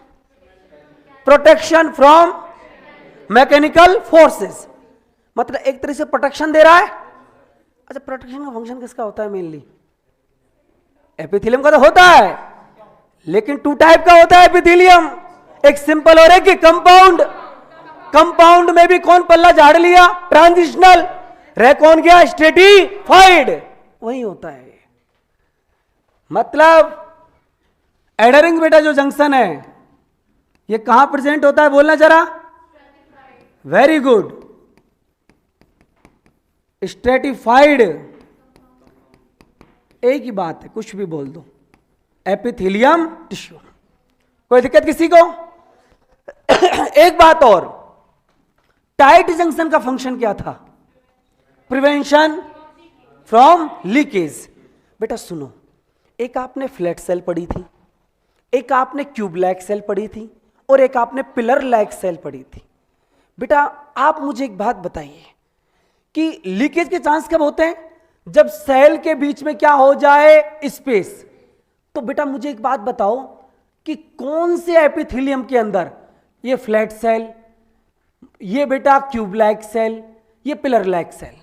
प्रोटेक्शन फ्रॉम मैकेनिकल फोर्सेस, मतलब एक तरह से प्रोटेक्शन दे रहा है। अच्छा, प्रोटेक्शन का फंक्शन किसका होता है मेनली? एपिथेलियम का तो होता है, लेकिन टू टाइप का होता है एपिथेलियम, एक सिंपल और एक कंपाउंड। कंपाउंड में भी कौन पल्ला झाड़ लिया? ट्रांजिशनल। रह कौन गया? स्ट्रेटिफाइड। वही होता है। मतलब एडरिंग बेटा जो जंक्शन है ये कहां प्रेजेंट होता है? बोलना जरा। Very good, stratified. एक ही बात है, कुछ भी बोल दो। एपिथेलियम टिश्यू, कोई दिक्कत किसी को? एक बात और, टाइट जंक्शन का फंक्शन क्या था? Prevention from leakage. बेटा सुनो, एक आपने फ्लैट सेल पढ़ी थी, एक आपने क्यूब लाइक सेल पढ़ी थी, और एक आपने पिलर लाइक सेल पढ़ी थी। बेटा आप मुझे एक बात बताइए कि लीकेज के चांस कब होते हैं? जब सेल के बीच में क्या हो जाए? स्पेस। तो बेटा मुझे एक बात बताओ कि कौन से एपिथेलियम के अंदर ये फ्लैट सेल, ये बेटा क्यूब लाइक सेल, ये पिलर लाइक सेल,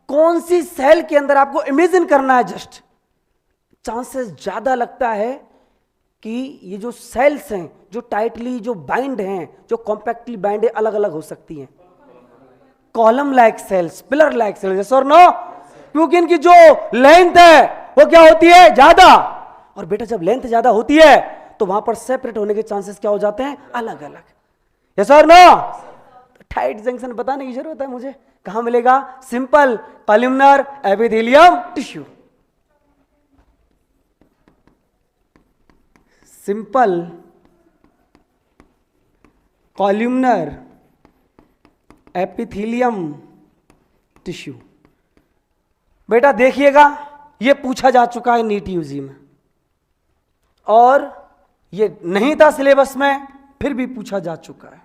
कौन सी सेल के अंदर आपको इमेजिन करना है जस्ट, चांसेस ज्यादा लगता है कि ये जो सेल्स हैं, जो टाइटली जो बाइंड हैं, जो कॉम्पैक्टली बाइंड है, अलग अलग हो सकती हैं। Column like cells, pillar like cells, और नो, क्योंकि इनकी जो लेंथ है वो क्या होती है? ज्यादा। और बेटा जब लेंथ ज्यादा होती है तो वहां पर सेपरेट होने के चांसेस क्या हो जाते हैं? अलग अलग। यस और नो? टाइट जंक्शन बताने की जरूरत है मुझे? कहां मिलेगा? Simple columnar epithelium tissue. Simple columnar epithelium tissue. बेटा देखिएगा, यह पूछा जा चुका है नीट यूजी में, और ये नहीं था सिलेबस में, फिर भी पूछा जा चुका है।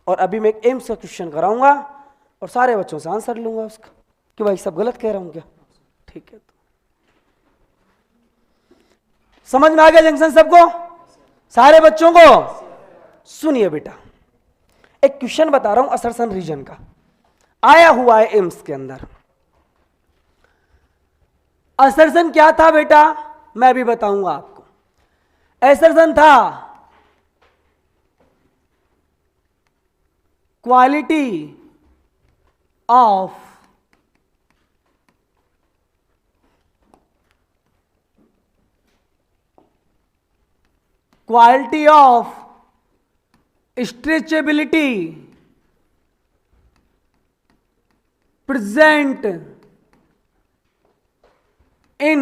और अभी मैं एक एम्स का क्वेश्चन कराऊंगा और सारे बच्चों से आंसर लूंगा उसका, कि भाई सब गलत कह रहा हूं क्या? ठीक है, तो समझ में आ गया जंक्शन सबको, सारे बच्चों को? सुनिए बेटा, एक क्वेश्चन बता रहा हूं असर्शन रीजन का, आया हुआ है एम्स के अंदर। असर्शन क्या था बेटा? मैं भी बताऊंगा आपको। असर्शन था quality of stretchability present in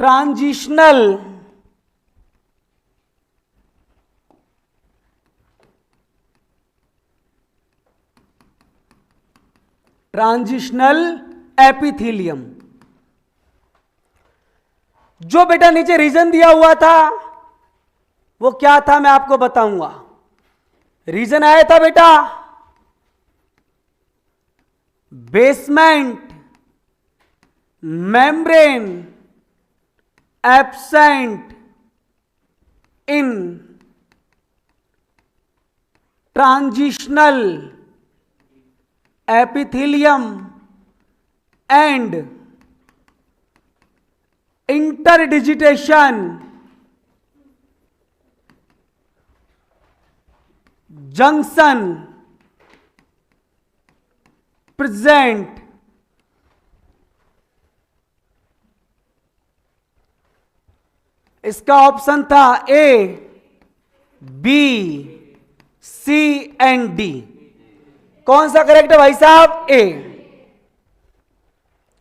transitional epithelium. जो बेटा नीचे रीजन दिया हुआ था वो क्या था मैं आपको बताऊंगा। रीजन आया था बेटा basement membrane absent in transitional epithelium and interdigitation junction present. इसका ऑप्शन था A, B, C and D. कौन सा करेक्ट है भाई साहब? ए,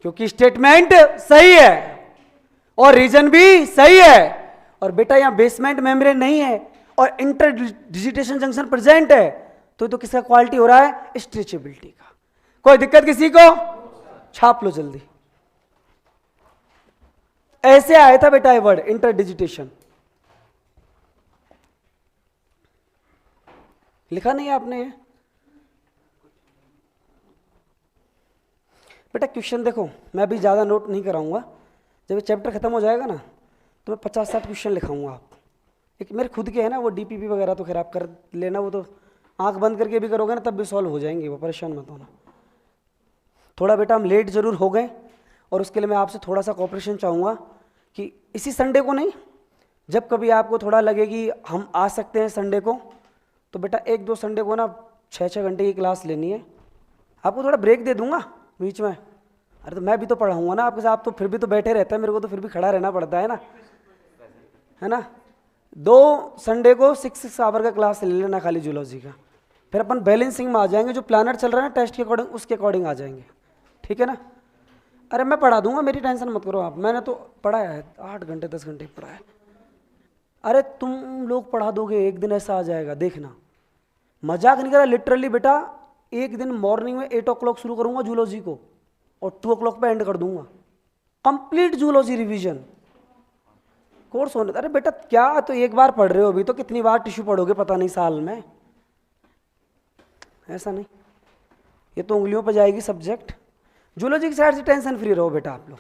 क्योंकि स्टेटमेंट सही है और रीजन भी सही है। और बेटा यहां बेसमेंट मेम्ब्रेन नहीं है और इंटरडिजिटेशन जंक्शन प्रेजेंट है, तो किसका क्वालिटी हो रहा है? स्ट्रेचेबिलिटी का। कोई दिक्कत किसी को? छाप लो जल्दी। ऐसे आया था बेटा ये वर्ड इंटरडिजिटेशन। लिखा नहीं है आपने ये? बेटा क्वेश्चन देखो, मैं अभी ज़्यादा नोट नहीं कराऊंगा, जब ये चैप्टर खत्म हो जाएगा ना तो मैं 50-60 क्वेश्चन लिखाऊंगा आप। एक मेरे खुद के है ना, वो डीपीपी वगैरह तो खैर आप कर लेना, वो तो आंख बंद करके भी करोगे ना तब भी सॉल्व हो जाएंगे, वो परेशान मत होना। थोड़ा बेटा हम लेट जरूर हो गए, और उसके लिए मैं आपसे थोड़ा सा कोऑपरेशन चाहूँगा कि इसी संडे को नहीं, जब कभी आपको थोड़ा लगे कि हम आ सकते हैं संडे को, तो बेटा 1-2 संडे को ना 6-6 घंटे की क्लास लेनी है। आपको थोड़ा ब्रेक दे दूंगा बीच में। अरे तो मैं भी तो पढ़ाऊँगा ना आपके साथ, आप तो फिर भी तो बैठे रहते हैं, मेरे को तो फिर भी खड़ा रहना पड़ता है ना। 2 संडे को 6 आवर का क्लास ले लेना खाली जूलॉजी का, फिर अपन बैलेंसिंग में आ जाएंगे, जो प्लानर चल रहा है ना टेस्ट के अकॉर्डिंग, उसके अकॉर्डिंग आ जाएंगे, ठीक है ना। अरे मैं पढ़ा दूंगा, मेरी टेंशन मत करो आप, मैंने तो पढ़ाया है 8 घंटे 10 घंटे पढ़ाया है। अरे तुम लोग पढ़ा दोगे, एक दिन ऐसा आ जाएगा देखना, मजाक नहीं कर रहा, लिटरली बेटा। एक दिन मॉर्निंग में 8 o'clock शुरू करूंगा जूलॉजी को, और 2 o'clock पे एंड कर दूंगा, कंप्लीट जूलॉजी रिवीजन कोर्स होने। अरे बेटा क्या, तो एक बार पढ़ रहे हो, अभी तो कितनी बार टिश्यू पढ़ोगे पता नहीं साल में, ऐसा नहीं, ये तो उंगलियों पर जाएगी सब्जेक्ट। जूलॉजी की साइड से टेंशन फ्री रहो बेटा आप लोग,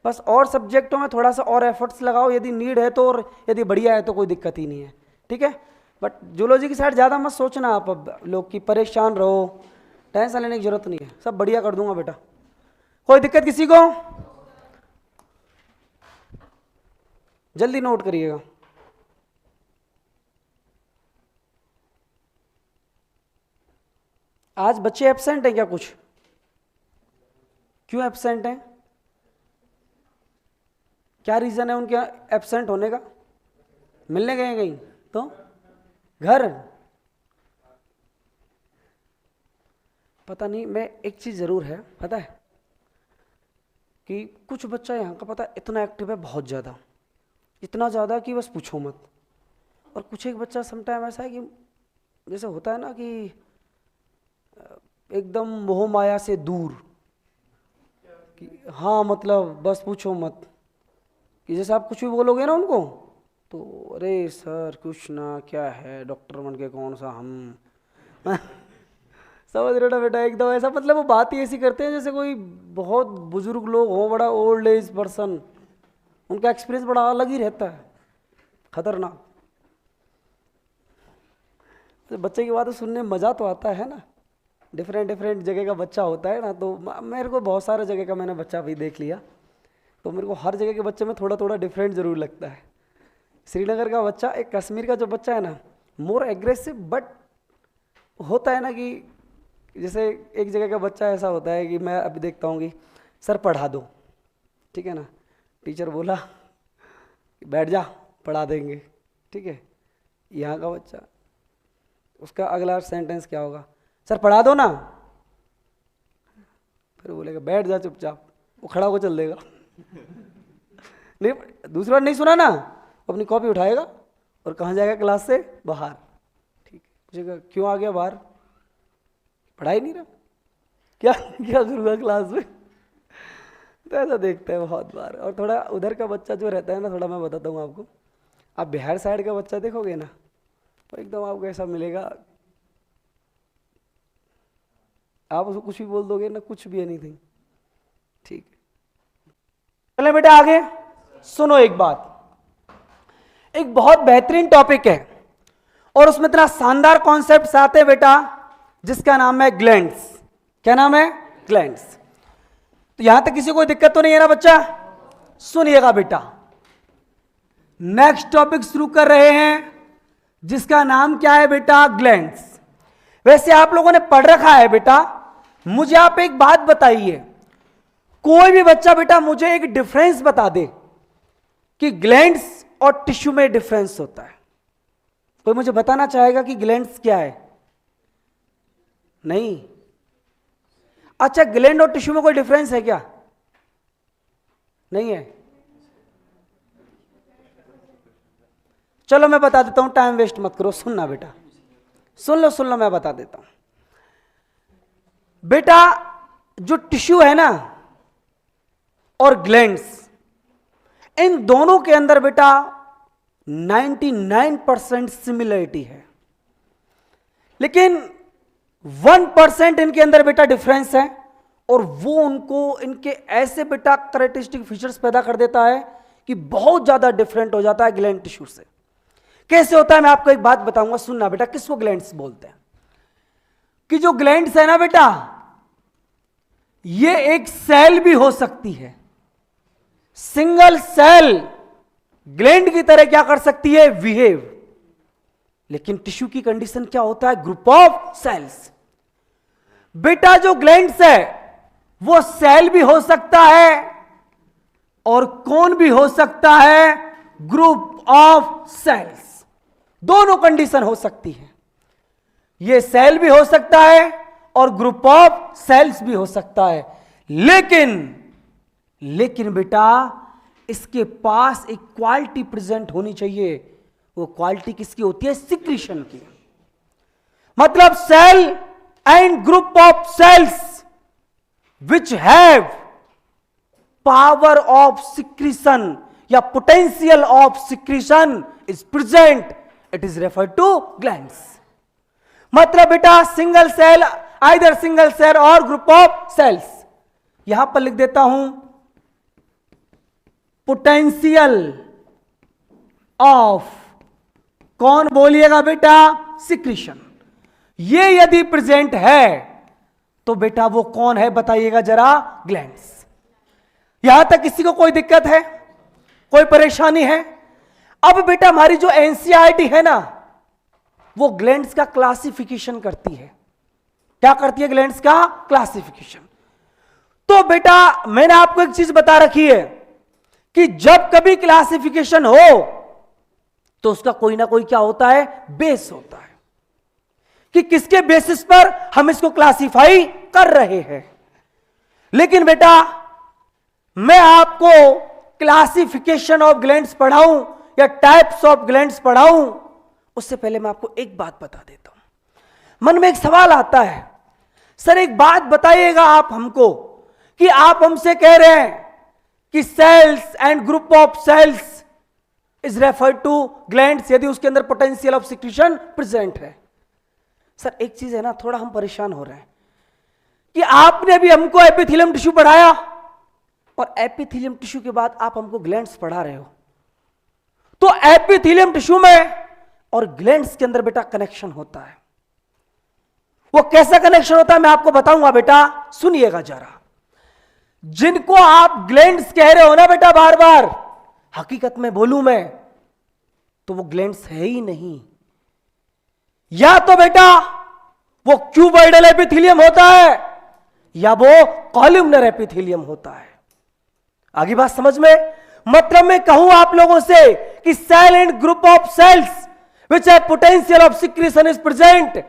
बस और सब्जेक्टों में थोड़ा सा और एफर्ट्स लगाओ, यदि नीड है तो, और यदि बढ़िया है तो कोई दिक्कत ही नहीं है, ठीक है। बट जूलॉजी की साइड ज़्यादा मत सोचना आप अब लोग की, परेशान रहो, टेंशन लेने की जरूरत नहीं है, सब बढ़िया कर दूंगा बेटा। कोई दिक्कत किसी को? जल्दी नोट करिएगा। आज बच्चे एब्सेंट हैं क्या कुछ? क्यों एब्सेंट हैं? क्या रीजन है उनके एब्सेंट होने का? मिलने गए कहीं तो घर? पता नहीं, मैं एक चीज जरूर है पता है कि कुछ बच्चा यहाँ का पता है इतना एक्टिव है, बहुत ज़्यादा, इतना ज़्यादा कि बस पूछो मत। और कुछ एक बच्चा समटाइम ऐसा है कि जैसे होता है ना कि एकदम मोह माया से दूर, कि हाँ मतलब बस पूछो मत, कि जैसे आप कुछ भी बोलोगे ना उनको तो अरे सर कुछ ना, क्या है डॉक्टर बन के कौन सा हम समझ रहे हो ना बेटा, एकदम ऐसा, मतलब वो बात ही ऐसी करते हैं जैसे कोई बहुत बुजुर्ग लोग हो, बड़ा ओल्ड एज पर्सन, उनका एक्सपीरियंस बड़ा अलग ही रहता है, खतरनाक। तो बच्चे की बातें सुनने में मज़ा तो आता है ना, डिफरेंट डिफरेंट जगह का बच्चा होता है ना, तो मेरे को बहुत सारे जगह का मैंने बच्चा भी देख लिया, तो मेरे को हर जगह के बच्चे में थोड़ा थोड़ा डिफरेंट ज़रूर लगता है। श्रीनगर का बच्चा, एक कश्मीर का जो बच्चा है ना, मोर एग्रेसिव, बट होता है ना कि जैसे एक जगह का बच्चा ऐसा होता है कि मैं अभी देखता हूँ कि सर पढ़ा दो, ठीक है ना, टीचर बोला बैठ जा पढ़ा देंगे, ठीक है। यहाँ का बच्चा, उसका अगला सेंटेंस क्या होगा, सर पढ़ा दो ना, फिर बोलेगा बैठ जा चुपचाप, वो खड़ा होकर चल देगा नहीं, दूसरी बार नहीं सुना ना, अपनी कॉपी उठाएगा और कहाँ जाएगा, क्लास से बाहर, ठीक है। पूछेगा क्यों आ गया बाहर, पढ़ाई नहीं रहा क्या, क्या करूँगा क्लास में, तो ऐसा देखते हैं बहुत बार। और थोड़ा उधर का बच्चा जो रहता है ना, थोड़ा मैं बताता हूँ आपको, आप बिहार साइड का बच्चा देखोगे ना तो एकदम आपको ऐसा मिलेगा, आप उसको कुछ भी बोल दोगे ना, कुछ भी एनीथिंग, ठीक है। चले बेटा आगे सुनो, एक बात, एक बहुत बेहतरीन टॉपिक है और उसमें इतना शानदार कॉन्सेप्ट्स आते हैं बेटा, जिसका नाम है ग्लैंड्स। क्या नाम है? ग्लैंड्स। तो यहां तक किसी को दिक्कत तो नहीं है ना बच्चा? सुनिएगा बेटा, नेक्स्ट टॉपिक शुरू कर रहे हैं जिसका नाम क्या है बेटा? ग्लैंड्स। वैसे आप लोगों ने पढ़ रखा है बेटा, मुझे आप एक बात बताइए, कोई भी बच्चा बेटा मुझे एक डिफरेंस बता दे कि ग्लैंड्स और टिश्यू में डिफरेंस होता है। कोई मुझे बताना चाहेगा कि ग्लैंड्स क्या है? नहीं। अच्छा, ग्लैंड और टिश्यू में कोई डिफरेंस है क्या? नहीं है। चलो मैं बता देता हूं, टाइम वेस्ट मत करो, सुनना बेटा, सुन लो मैं बता देता हूं बेटा। जो टिश्यू है ना और ग्लैंड्स, इन दोनों के अंदर बेटा 99% सिमिलरिटी है। लेकिन 1% इनके अंदर बेटा डिफरेंस है और वो उनको इनके ऐसे बेटा कैरेक्टरिस्टिक फीचर्स पैदा कर देता है कि बहुत ज्यादा डिफरेंट हो जाता है ग्लैंड टिश्यू से। कैसे होता है मैं आपको एक बात बताऊंगा, सुनना बेटा। किसको ग्लैंड्स बोलते हैं? कि जो ग्लैंड्स है ना बेटा, ये एक सेल भी हो सकती है। सिंगल सेल ग्लैंड की तरह क्या कर सकती है? बिहेव। लेकिन टिश्यू की कंडीशन क्या होता है? Group of cells. बेटा जो ग्लैंड्स है वो सेल भी हो सकता है और कौन भी हो सकता है? Group of cells. दोनों कंडीशन हो सकती है। ये सेल भी हो सकता है और ग्रुप ऑफ सेल्स भी हो सकता है। लेकिन बेटा इसके पास एक क्वालिटी प्रेजेंट होनी चाहिए। वो क्वालिटी किसकी होती है? सिक्रीशन की। मतलब cell and group of cells which have power of secretion या potential of secretion is present, it is referred to glands. मतलब बेटा single cell, either single cell और ग्रुप ऑफ सेल्स। यहां पर लिख देता हूं पोटेंशियल ऑफ, कौन बोलिएगा बेटा? सिक्रीशन। ये यदि प्रेजेंट है तो बेटा वो कौन है बताइएगा जरा? ग्लैंड्स। यहां तक किसी को कोई दिक्कत है, कोई परेशानी है? अब बेटा हमारी जो एनसीईआरटी है ना, वो ग्लैंड्स का क्लासिफिकेशन करती है। क्या करती है? ग्लैंड्स का क्लासिफिकेशन। तो बेटा मैंने आपको एक चीज बता रखी है कि जब कभी क्लासिफिकेशन हो तो उसका कोई ना कोई क्या होता है? बेस होता है कि किसके बेसिस पर हम इसको क्लासिफाई कर रहे हैं। लेकिन बेटा मैं आपको क्लासिफिकेशन ऑफ ग्लैंड्स पढ़ाऊं या टाइप्स ऑफ ग्लैंड्स पढ़ाऊं, उससे पहले मैं आपको एक बात बता देता हूं। मन में एक सवाल आता है, सर एक बात बताइएगा आप हमको कि आप हमसे कह रहे हैं कि cells and group of cells is referred to glands यदि उसके अंदर पोटेंशियल ऑफ सिक्रीशन प्रेजेंट है। सर एक चीज है ना, थोड़ा हम परेशान हो रहे हैं कि आपने अभी हमको एपिथेलियम टिश्यू पढ़ाया और एपिथेलियम टिश्यू के बाद आप हमको ग्लैंड्स पढ़ा रहे हो। तो एपिथेलियम टिश्यू में और ग्लैंड्स के अंदर बेटा कनेक्शन होता है। वो कैसा कनेक्शन होता है मैं आपको बताऊंगा बेटा, सुनिएगा जरा। जिनको आप ग्लैंड्स कह रहे हो ना बेटा बार बार, हकीकत में बोलूं मैं तो वो ग्लैंड्स है ही नहीं। या तो बेटा वो क्यूबॉइडल एपिथेलियम होता है या वो कॉलमनर एपिथेलियम होता है। आगे बात समझ में? मतलब मैं कहूं आप लोगों से कि cell and group of cells which है potential of secretion is present,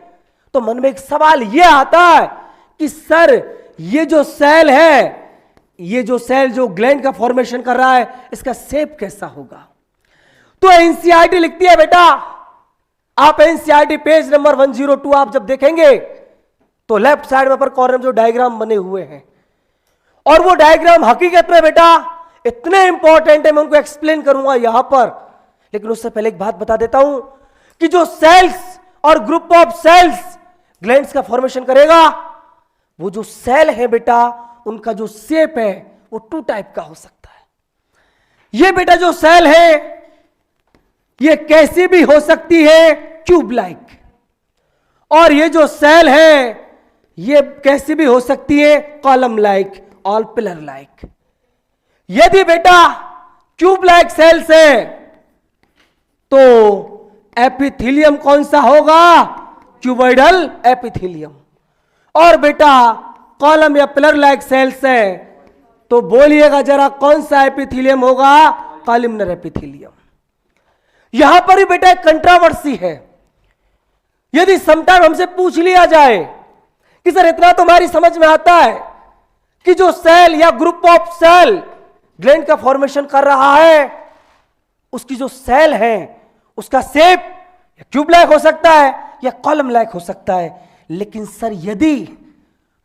तो मन में एक सवाल यह आता है कि सर ये जो सेल है, ये जो सेल जो ग्लैंड का फॉर्मेशन कर रहा है, इसका शेप कैसा होगा? तो एनसीईआरटी लिखती है बेटा, आप एनसीईआरटी पेज नंबर 102 आप जब देखेंगे तो लेफ्ट साइड में पर कॉर्नर में जो डायग्राम बने हुए हैं, और वो डायग्राम हकीकत में बेटा इतने इंपॉर्टेंट है, मैं उनको एक्सप्लेन करूंगा यहां पर। लेकिन उससे पहले एक बात बता देता हूं कि जो सेल्स और ग्रुप ऑफ सेल्स ग्लैंड्स का फॉर्मेशन करेगा, वो जो सेल है बेटा उनका जो शेप है वो टू टाइप का हो सकता है। ये बेटा जो सेल है ये कैसी भी हो सकती है? Cube like. और ये जो सेल है ये कैसी भी हो सकती है? कॉलम लाइक और पिलर लाइक। यदि बेटा क्यूब लाइक सेल्स है तो एपिथेलियम कौन सा होगा? Cuboidal epithelium. और बेटा कॉलम या पिलर लाइक सेल्स है तो बोलिएगा जरा कौन सा एपिथेलियम होगा? Columnar epithelium. यहां पर ही बेटा एक कंट्रोवर्सी है। यदि समटाइम हमसे पूछ लिया जाए कि सर इतना तो हमारी समझ में आता है कि जो सेल या ग्रुप ऑफ सेल ग्लैंड का फॉर्मेशन कर रहा है, उसकी जो सेल है उसका शेप क्यूब लाइक हो सकता है या कॉलम लाइक हो सकता है। लेकिन सर यदि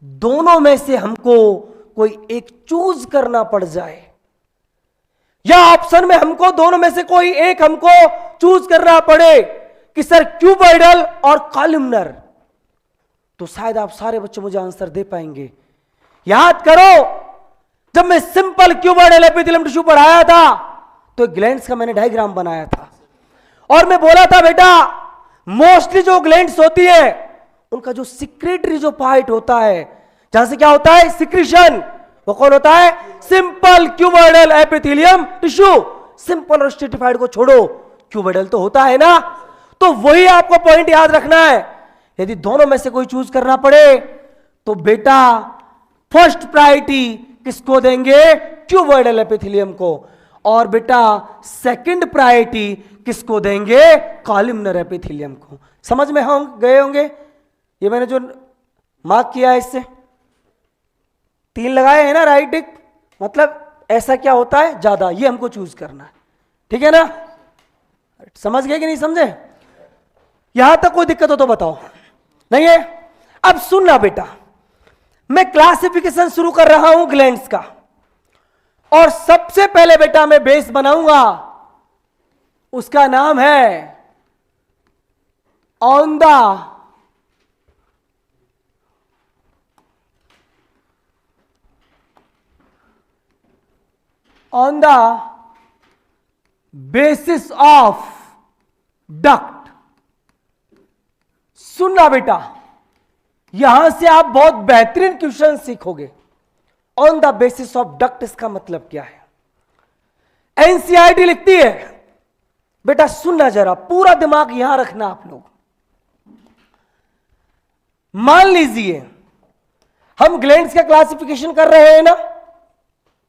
दोनों में से हमको कोई एक चूज करना पड़ जाए, या ऑप्शन में हमको दोनों में से कोई एक हमको चूज करना पड़े कि सर क्यूबॉइडल और कॉलमनर, तो शायद आप सारे बच्चे मुझे आंसर दे पाएंगे। याद करो, जब मैं सिंपल क्यूबॉइडल एपिथेलियम टिश्यू पढ़ाया था तो ग्लैंड्स का मैंने डायग्राम बनाया था और मैं बोला था बेटा मोस्टली जो ग्लैंड्स होती है उनका जो सिक्रेटरी जो पार्ट होता है, जहां से क्या होता है सिक्रीशन, वो कौन होता है? Simple cuboidal epithelium tissue. Simple और स्ट्रेटिफाइड को छोड़ो, क्यूबॉइडल तो होता है ना, तो वही आपको पॉइंट याद रखना है। यदि दोनों में से कोई चूज करना पड़े तो बेटा फर्स्ट प्रायोरिटी किसको देंगे? क्यूबॉइडल एपिथेलियम को, और बेटा सेकंड प्रायोरिटी किसको देंगे? कॉलमनर एपिथेलियम को। समझ में गए होंगे? ये मैंने जो मार्क किया है इससे 3 लगाए हैं ना, राइट टिक, मतलब ऐसा क्या होता है ज्यादा, ये हमको चूज करना है, ठीक है ना? समझ गए कि नहीं समझे? यहां तक कोई दिक्कत हो तो बताओ, नहीं है? अब सुनना बेटा, मैं क्लासिफिकेशन शुरू कर रहा हूं ग्लैंड्स का, और सबसे पहले बेटा मैं बेस बनाऊंगा, उसका नाम है on the basis of duct. सुनना बेटा, यहां से आप बहुत बेहतरीन क्वेश्चन सीखोगे। On the basis of duct इसका मतलब क्या है? एनसीईआरटी लिखती है बेटा, सुनना जरा, पूरा दिमाग यहां रखना आप लोग। मान लीजिए हम ग्लैंड्स का क्लासिफिकेशन कर रहे हैं ना,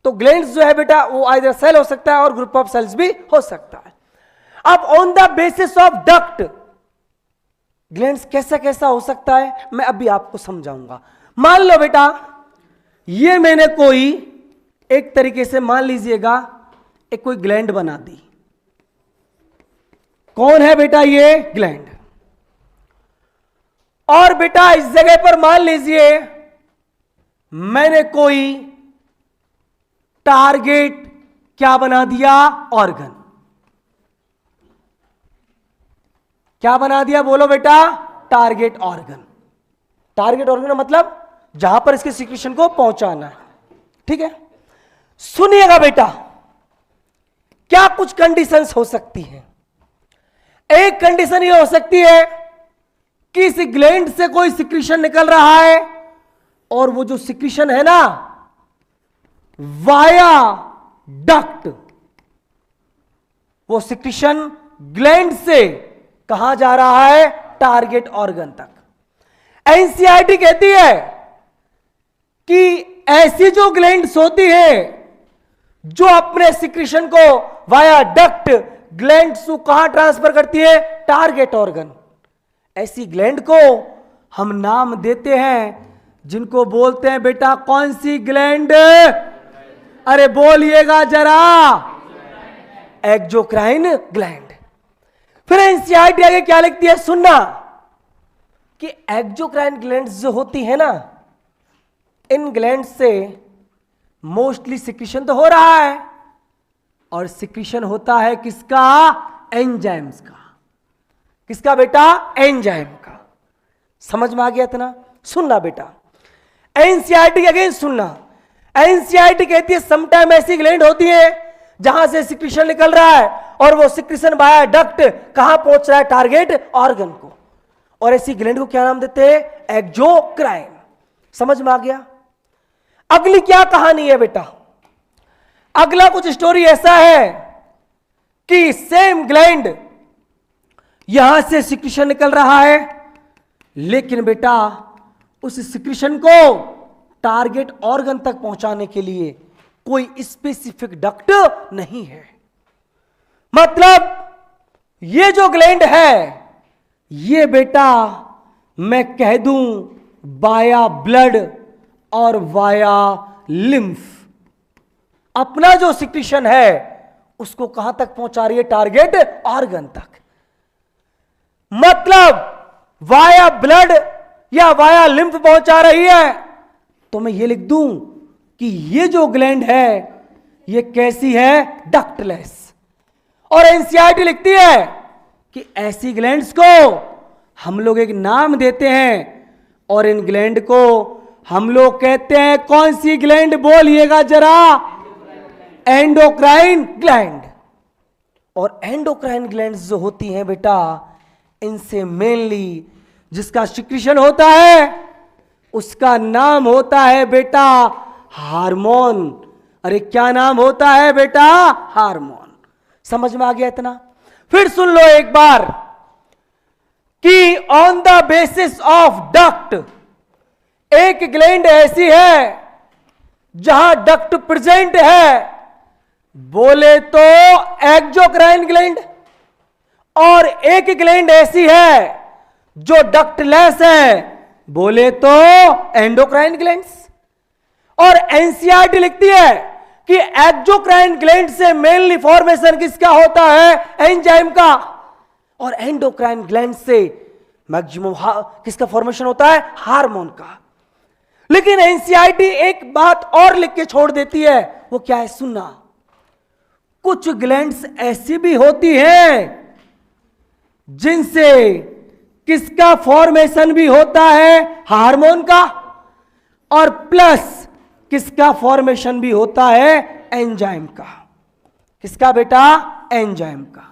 तो ग्लैंड्स जो है बेटा वो आइदर सेल हो सकता है और ग्रुप ऑफ सेल्स भी हो सकता है। अब on the basis of duct glands कैसा कैसा हो सकता है मैं अभी आपको समझाऊंगा। मान लो बेटा ये मैंने कोई एक तरीके से मान लीजिएगा एक कोई ग्लैंड बना दी। कौन है बेटा? ये ग्लैंड। और बेटा इस जगह पर मान लीजिए मैंने कोई टारगेट क्या बना दिया? ऑर्गन। क्या बना दिया बोलो बेटा? Target organ. टारगेट ऑर्गन मतलब जहां पर इसके सिक्रीशन को पहुंचाना है, ठीक है? सुनिएगा बेटा, क्या कुछ कंडीशंस हो सकती हैं। एक कंडीशन ये हो सकती है कि इस ग्लैंड से कोई सिक्रीशन निकल रहा है और वो जो सिक्रीशन है ना वाया डक्ट, वो सिक्रीशन ग्लैंड से कहां जा रहा है? टारगेट ऑर्गन तक। एनसीईआरटी कहती है कि ऐसी जो ग्लैंड्स होती है जो अपने सिक्रीशन को वाया डक्ट ग्लैंड्स को कहां ट्रांसफर करती है? Target organ. ऐसी ग्लैंड को हम नाम देते हैं जिनको बोलते हैं बेटा कौन सी ग्लैंड? अरे बोलिएगा जरा, एक्सोक्राइन ग्लैंड। फिर एनसीईआरटी आगे क्या लिखती है सुनना, कि एक्सोक्राइन ग्लैंड्स जो होती है ना, इन ग्लैंड से मोस्टली सिक्रीशन तो हो रहा है, और सिक्रीशन होता है किसका? एंजाइम्स का। किसका बेटा? एंजाइम का। समझ में आ गया इतना? सुनना बेटा, एनसीईआरटी के अगेंस्ट सुनना। एनसीईआरटी कहती है समटाइम ऐसी ग्लैंड होती है जहां से सिक्रीशन निकल रहा है और वो सिक्रीशन वाया डक्ट कहां पहुंच रहा है? टारगेट ऑर्गन को। और ऐसी ग्लैंड को क्या नाम देते हैं? एक्सोक्राइन। समझ में आ गया? अगली क्या कहानी है बेटा? अगला कुछ स्टोरी ऐसा है कि सेम ग्लैंड यहां से सिक्रीशन निकल रहा है, लेकिन बेटा उस सिक्रीशन को टारगेट ऑर्गन तक पहुंचाने के लिए कोई स्पेसिफिक डक्ट नहीं है। मतलब ये जो ग्लैंड है ये बेटा मैं कह दूं वाया ब्लड और वाया लिम्फ अपना जो सिक्रीशन है उसको कहां तक पहुंचा रही है? टारगेट ऑर्गन तक। मतलब वाया ब्लड या वाया लिम्फ पहुंचा रही है, तो मैं ये लिख दूं कि ये जो ग्लैंड है ये कैसी है? डक्टलेस। और एनसीईआरटी लिखती है कि ऐसी ग्लैंड्स को हम लोग एक नाम देते हैं और इन ग्लैंड को हम लोग कहते हैं, कौन सी ग्लैंड बोलिएगा जरा? Endocrine gland. और एंडोक्राइन ग्लैंड्स जो होती हैं बेटा, इनसे मेनली जिसका सिक्रीशन होता है उसका नाम होता है बेटा हार्मोन। अरे क्या नाम होता है बेटा? हार्मोन। समझ में आ गया इतना? फिर सुन लो एक बार कि on the basis of duct, एक ग्लैंड ऐसी है जहां डक्ट प्रेजेंट है, बोले तो एक्सोक्राइन ग्लैंड, और एक ग्लैंड ऐसी है जो डक्टलेस है, बोले तो एंडोक्राइन ग्लैंड्स। और एनसीईआरटी लिखती है कि एक्सोक्राइन ग्लैंड से मेनली फॉर्मेशन किसका होता है? एंजाइम का। और एंडोक्राइन ग्लैंड से मैक्सिमम किसका फॉर्मेशन होता है? हार्मोन का। लेकिन एनसीईआरटी एक बात और लिख के छोड़ देती है, वो क्या है? सुनना, कुछ ग्लैंड्स ऐसी भी होती हैं जिनसे किसका फॉर्मेशन भी होता है? हार्मोन का, और प्लस किसका फॉर्मेशन भी होता है? एंजाइम का। किसका बेटा? एंजाइम का।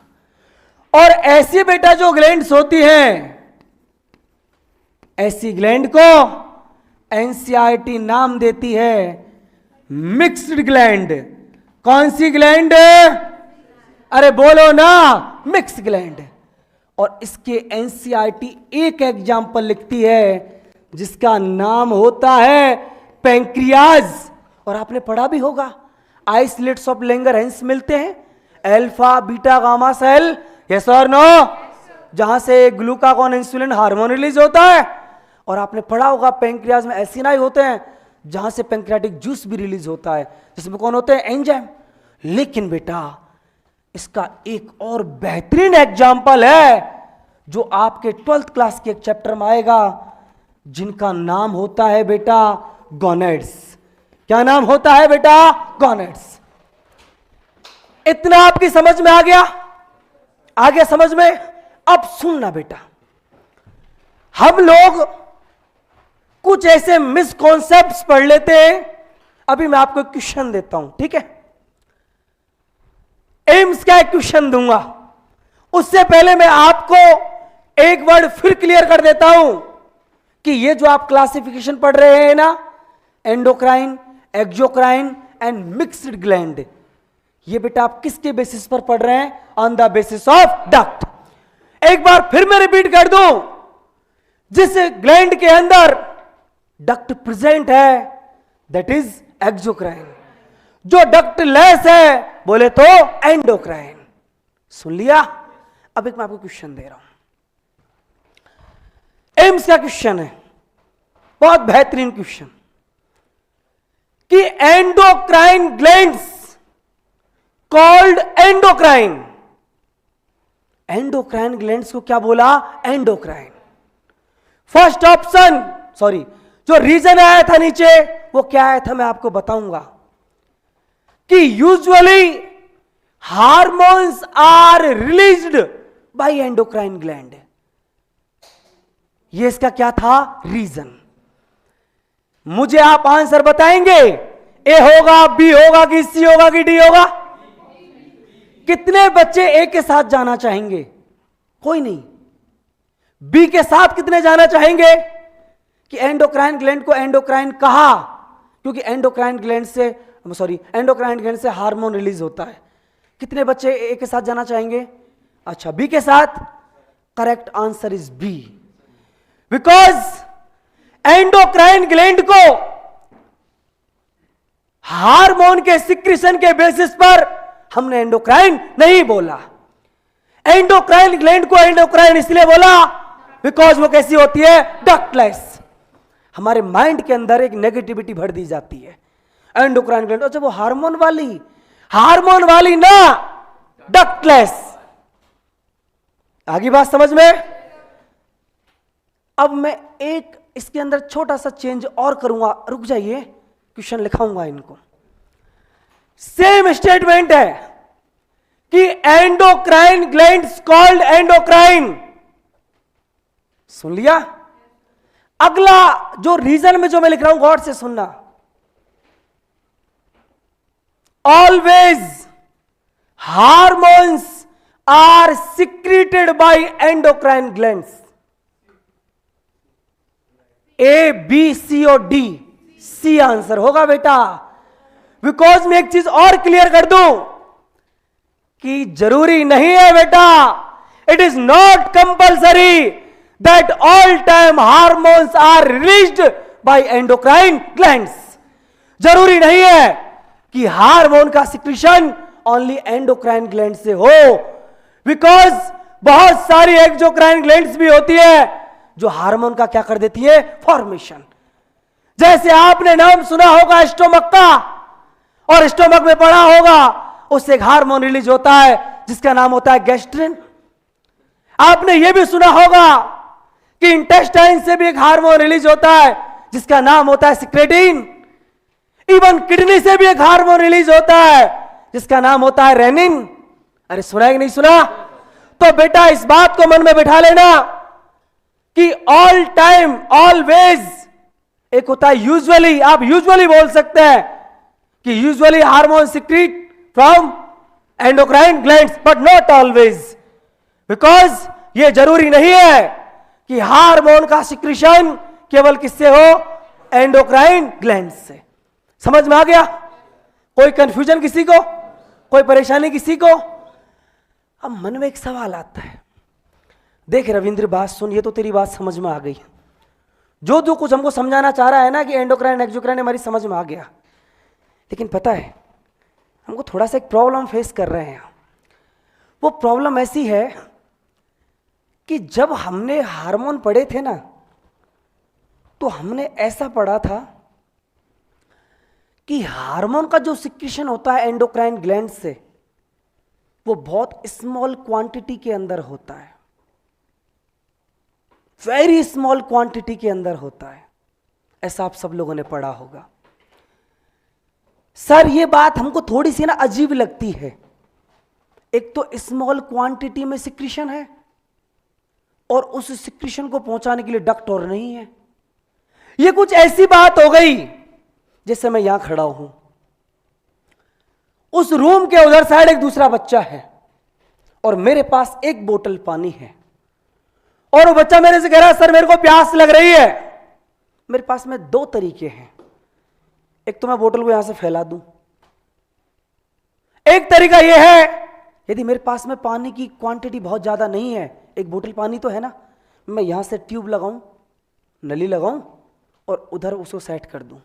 और ऐसी बेटा जो ग्लैंड्स होती हैं, ऐसी ग्लैंड को एनसीईआरटी नाम देती है मिक्स्ड ग्लैंड। कौन सी ग्लैंड? अरे बोलो ना, मिक्स ग्लैंड। और इसके एनसीईआरटी एक एग्जाम्पल लिखती है जिसका नाम होता है पैंक्रियाज। और आपने पढ़ा भी होगा, आइसोलेट्स ऑफ लैंगरहैंस मिलते हैं, alpha beta gamma cell, yes और नो, जहां से ग्लूकागॉन इंसुलिन हार्मोन रिलीज होता है। और आपने पढ़ा होगा पैंक्रियाज में एसिनाई होते हैं जहां से पैंक्रियाटिक जूस भी रिलीज होता है, जिसमें कौन होते हैं? एंजाइम। लेकिन बेटा इसका एक और बेहतरीन एग्जाम्पल है जो आपके 12th क्लास के एक चैप्टर में आएगा, जिनका नाम होता है बेटा गोनेड्स। क्या नाम होता है बेटा? गोनेड्स। इतना आपकी समझ में आ गया? आ गया समझ में? अब सुनना बेटा, हम लोग कुछ ऐसे मिसकॉन्सेप्ट्स पढ़ लेते हैं। अभी मैं आपको एक क्वेश्चन देता हूं, ठीक है? एम्स का एक क्वेश्चन दूंगा, उससे पहले मैं आपको एक वर्ड फिर क्लियर कर देता हूं कि ये जो आप क्लासिफिकेशन पढ़ रहे हैं ना, endocrine, exocrine and mixed gland, ये बेटा आप किसके बेसिस पर पढ़ रहे हैं? On the basis of duct. एक बार फिर मैं रिपीट कर दूं, जिस ग्लैंड के अंदर डक्ट प्रेजेंट है दैट इज एक्सोक्राइन, जो डक्ट लेस है बोले तो एंडोक्राइन। सुन लिया? अब एक मैं आपको क्वेश्चन दे रहा हूं, एम्स का क्वेश्चन है, बहुत बेहतरीन क्वेश्चन, कि endocrine glands called endocrine. Endocrine glands को क्या बोला? एंडोक्राइन। फर्स्ट ऑप्शन, सॉरी, जो रीजन आया था नीचे वो क्या आया था मैं आपको बताऊंगा, कि usually hormones are released by endocrine gland. ये इसका क्या था? रीजन। मुझे आप आंसर बताएंगे, ए होगा, बी होगा, कि सी होगा, कि डी होगा? कितने बच्चे ए के साथ जाना चाहेंगे? कोई नहीं। बी के साथ कितने जाना चाहेंगे कि एंडोक्राइन ग्लैंड को एंडोक्राइन कहा क्योंकि एंडोक्राइन ग्लैंड से, सॉरी, एंडोक्राइन ग्लैंड से हार्मोन रिलीज होता है? कितने बच्चे ए के साथ जाना चाहेंगे? अच्छा, बी के साथ? Correct answer is B, because endocrine gland को हार्मोन के सिक्रीशन के बेसिस पर हमने एंडोक्राइन नहीं बोला। एंडोक्राइन ग्लैंड को एंडोक्राइन इसलिए बोला बिकॉज वो कैसी होती है? डक्टलेस। हमारे माइंड के अंदर एक नेगेटिविटी भर दी जाती है, एंडोक्राइन ग्लैंड, अच्छा वो हार्मोन वाली ना, डक्टलेस। आगे बात समझ में? अब मैं एक इसके अंदर छोटा सा चेंज और करूंगा, रुक जाइए, क्वेश्चन लिखाऊंगा इनको। सेम स्टेटमेंट है कि एंडोक्राइन ग्लैंड्स कॉल्ड एंडोक्राइन। सुन लिया? अगला जो रीजन में जो मैं लिख रहा हूं गौर से सुनना, always hormones are secreted by endocrine glands. A, B, C और डी। सी आंसर होगा बेटा। बिकॉज मैं एक चीज और क्लियर कर दूं कि जरूरी नहीं है बेटा, it is not compulsory that all time hormones are released by endocrine glands. जरूरी नहीं है कि हार्मोन का सिक्रीशन ओनली एंडोक्राइन ग्लैंड से हो, बिकॉज बहुत सारी एक्सोक्राइन ग्लैंड्स भी होती है जो हार्मोन का क्या कर देती है, फॉर्मेशन। जैसे आपने नाम सुना होगा स्टोमक का, और स्टोमक में पढ़ा होगा उससे एक हार्मोन रिलीज होता है जिसका नाम होता है गैस्ट्रिन। आपने यह भी सुना होगा कि इंटेस्टाइन से भी एक हार्मोन रिलीज होता है जिसका नाम होता है सिक्रेटिन। इवन किडनी से भी एक हार्मोन रिलीज होता है जिसका नाम होता है रेनिन। अरे सुना है कि नहीं सुना? तो बेटा इस बात को मन में बिठा लेना कि ऑल टाइम, ऑलवेज, एक होता है यूजुअली। आप यूजुअली बोल सकते हैं कि usually hormone secrete from endocrine glands, but not always, because ये जरूरी नहीं है कि हार्मोन का सिक्रीशन केवल किससे हो, एंडोक्राइन ग्लैंड्स से। समझ में आ गया? कोई कंफ्यूजन किसी को, कोई परेशानी किसी को? अब मन में एक सवाल आता है, देख रविंद्र बात सुन, ये तो तेरी बात समझ में आ गई, जो जो कुछ हमको समझाना चाह रहा है ना कि एंडोक्राइन एक्सोक्राइन हमारी समझ में आ गया, लेकिन पता है हमको थोड़ा सा एक प्रॉब्लम फेस कर रहे हैं। वो प्रॉब्लम ऐसी है कि जब हमने हार्मोन पढ़े थे ना, तो हमने ऐसा पढ़ा था कि हार्मोन का जो सिक्रीशन होता है एंडोक्राइन ग्लैंड से, वो बहुत स्मॉल क्वांटिटी के अंदर होता है, वेरी स्मॉल क्वांटिटी के अंदर होता है। ऐसा आप सब लोगों ने पढ़ा होगा। सर ये बात हमको थोड़ी सी ना अजीब लगती है, एक तो स्मॉल क्वांटिटी में सिक्रीशन है और उस सिक्रीशन को पहुंचाने के लिए डक्ट और नहीं है। ये कुछ ऐसी बात हो गई जैसे मैं यहां खड़ा हूं, उस रूम के उधर साइड एक दूसरा बच्चा है और मेरे पास एक बोतल पानी है, और वो बच्चा मेरे से कह रहा है सर मेरे को प्यास लग रही है। मेरे पास में दो तरीके हैं, एक तो मैं बोतल को यहां से फैला दूं, एक तरीका यह है यदि मेरे पास में पानी की क्वांटिटी बहुत ज्यादा नहीं है, एक बोतल पानी तो है ना, मैं यहां से ट्यूब लगाऊं, नली लगाऊं और उधर उसको सेट कर दूं।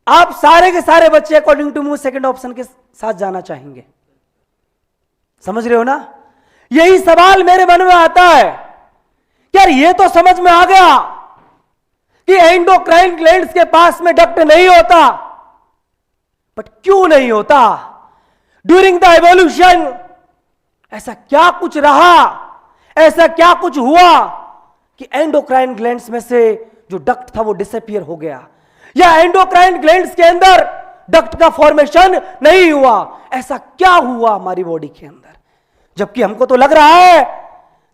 आप सारे के सारे बच्चे according to me second option के साथ जाना चाहेंगे। समझ रहे हो ना? यही सवाल मेरे मन में आता है, यार ये तो समझ में आ गया कि एंडोक्राइन ग्लैंड्स के पास में डक्ट नहीं होता, बट क्यों नहीं होता? ड्यूरिंग द एवोल्यूशन ऐसा क्या कुछ रहा, ऐसा क्या कुछ हुआ कि एंडोक्राइन ग्लैंड्स में से जो डक्ट था वो डिसअपीयर हो गया, या एंडोक्राइन ग्लैंड्स के अंदर डक्ट का फॉर्मेशन नहीं हुआ? ऐसा क्या हुआ हमारी बॉडी के अंदर, जबकि हमको तो लग रहा है